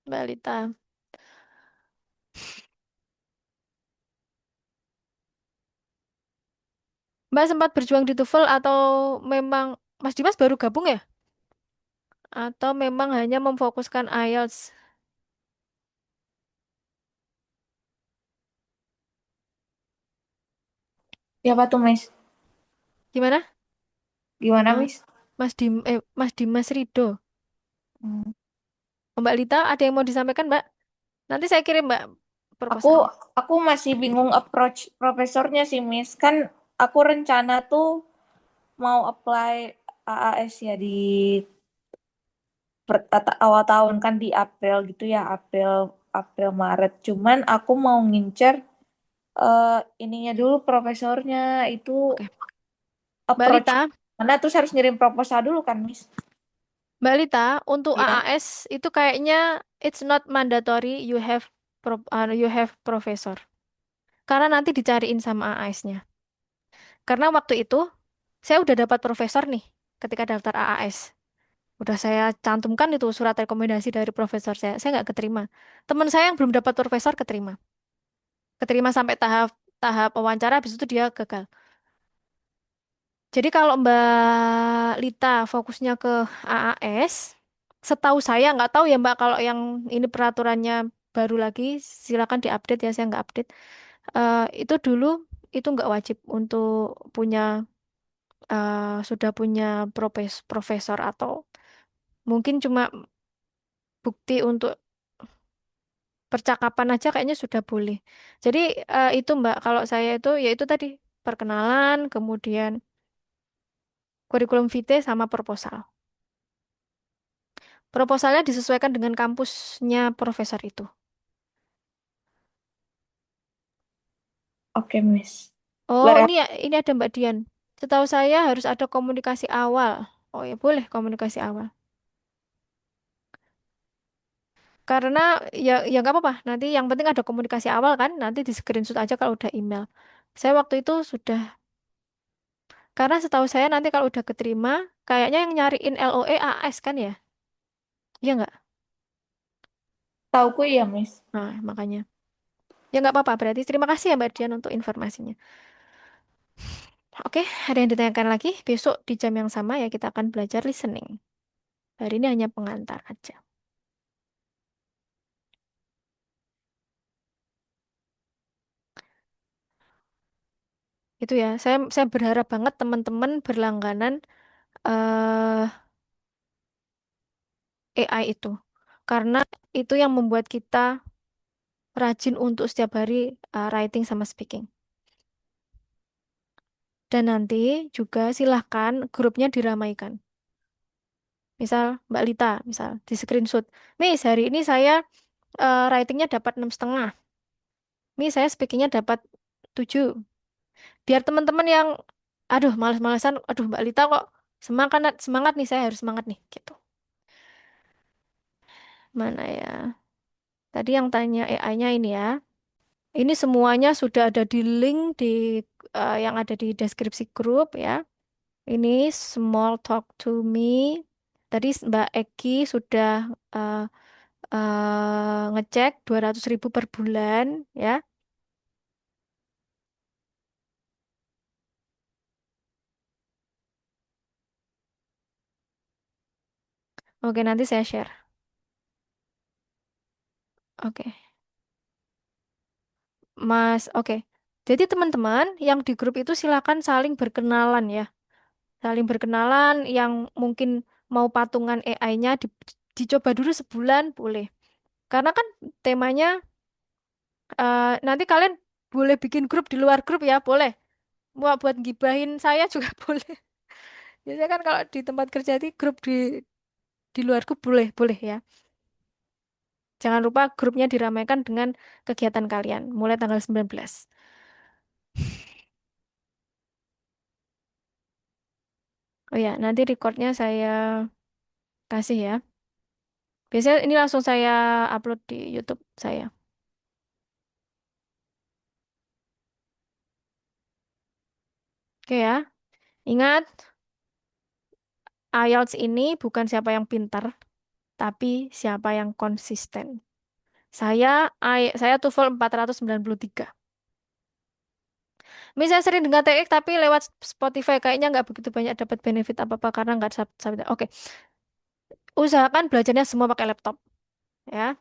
Mbak Lita? Mbak sempat berjuang di TOEFL atau memang Mas Dimas baru gabung ya? Atau memang hanya memfokuskan IELTS? Siapa tuh, Miss? Gimana? Gimana, Ma- Miss? Mas Dimas Rido. Hmm. Oh, Mbak Lita, ada yang mau disampaikan, Mbak? Nanti saya kirim, Mbak, Aku proposalnya. aku masih bingung approach profesornya sih, Miss. Kan aku rencana tuh mau apply AAS ya di awal tahun kan di April gitu ya, April April Maret. Cuman aku mau ngincer ininya dulu profesornya itu Oke. Mbak approach Lita, mana terus harus ngirim proposal dulu kan, Miss? Mbak Lita, untuk Iya. AAS itu kayaknya it's not mandatory you have professor. Karena nanti dicariin sama AAS-nya. Karena waktu itu saya udah dapat profesor nih ketika daftar AAS. Udah saya cantumkan itu surat rekomendasi dari profesor saya. Saya nggak keterima. Teman saya yang belum dapat profesor keterima. Keterima sampai tahap tahap wawancara, habis itu dia gagal. Jadi kalau Mbak Lita fokusnya ke AAS, setahu saya nggak tahu ya Mbak, kalau yang ini peraturannya baru lagi, silakan diupdate ya, saya nggak update. Itu dulu itu nggak wajib untuk punya sudah punya profesor atau mungkin cuma bukti untuk percakapan aja kayaknya sudah boleh. Jadi itu Mbak, kalau saya itu ya itu tadi perkenalan, kemudian kurikulum vitae sama proposal. Proposalnya disesuaikan dengan kampusnya profesor itu. Oke, Miss. Oh, Berarti ini ada Mbak Dian. Setahu saya harus ada komunikasi awal. Oh ya, boleh komunikasi awal. Karena ya nggak apa-apa. Nanti yang penting ada komunikasi awal kan. Nanti di screenshot aja kalau udah email. Saya waktu itu sudah, karena setahu saya nanti kalau udah keterima, kayaknya yang nyariin LOE AS kan ya? Iya nggak? tauku ya, Miss. Nah, makanya. Ya nggak apa-apa berarti. Terima kasih ya Mbak Dian untuk informasinya. Oke, ada yang ditanyakan lagi? Besok di jam yang sama ya kita akan belajar listening. Hari ini hanya pengantar aja. Itu ya, saya berharap banget teman-teman berlangganan AI itu. Karena itu yang membuat kita rajin untuk setiap hari writing sama speaking. Dan nanti juga silahkan grupnya diramaikan. Misal Mbak Lita, misal di screenshot. Miss, hari ini saya writingnya dapat 6,5. Miss, saya speakingnya dapat 7. Biar teman-teman yang, aduh, males-malesan, aduh Mbak Lita kok Semangat, semangat nih, saya harus semangat nih, gitu. Mana ya? Tadi yang tanya AI-nya ini ya. Ini semuanya sudah ada di link di yang ada di deskripsi grup ya. Ini small talk to me. Tadi Mbak Eki sudah eh, ngecek 200.000 per bulan ya. Oke, nanti saya share. Oke, Mas. Oke. Jadi teman-teman yang di grup itu silakan saling berkenalan ya. Saling berkenalan yang mungkin mau patungan AI-nya dicoba dulu sebulan boleh. Karena kan temanya nanti kalian boleh bikin grup di luar grup ya, boleh. Mau buat gibahin saya juga boleh. Biasanya kan kalau di tempat kerja di grup di luar grup boleh, boleh ya. Jangan lupa grupnya diramaikan dengan kegiatan kalian mulai tanggal 19. Oh ya, nanti recordnya saya kasih ya. Biasanya ini langsung saya upload di YouTube saya. Oke ya. Ingat, IELTS ini bukan siapa yang pintar, tapi siapa yang konsisten. Saya TOEFL 493. Misalnya sering dengar TX tapi lewat Spotify kayaknya nggak begitu banyak dapat benefit apa-apa karena nggak Oke, usahakan belajarnya semua pakai laptop ya.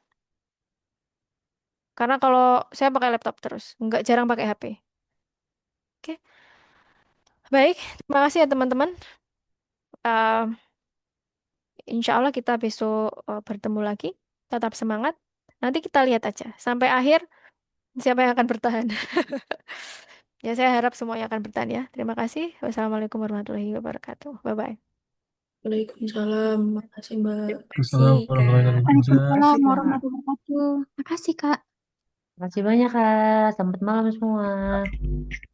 Karena kalau saya pakai laptop terus, nggak jarang pakai HP. Oke, baik. Terima kasih ya teman-teman. Eh, Insya Allah kita besok bertemu lagi. Tetap semangat. Nanti kita lihat aja sampai akhir siapa yang akan bertahan. Ya, saya harap semuanya akan bertahan ya. Terima kasih. Wassalamualaikum warahmatullahi wabarakatuh. Bye-bye. Waalaikumsalam. Makasih Mbak. Assalamualaikum warahmatullahi wabarakatuh. Waalaikumsalam Makasih Kak. warahmatullahi wabarakatuh. Makasih, Kak. Makasih banyak, Kak. Selamat malam semua.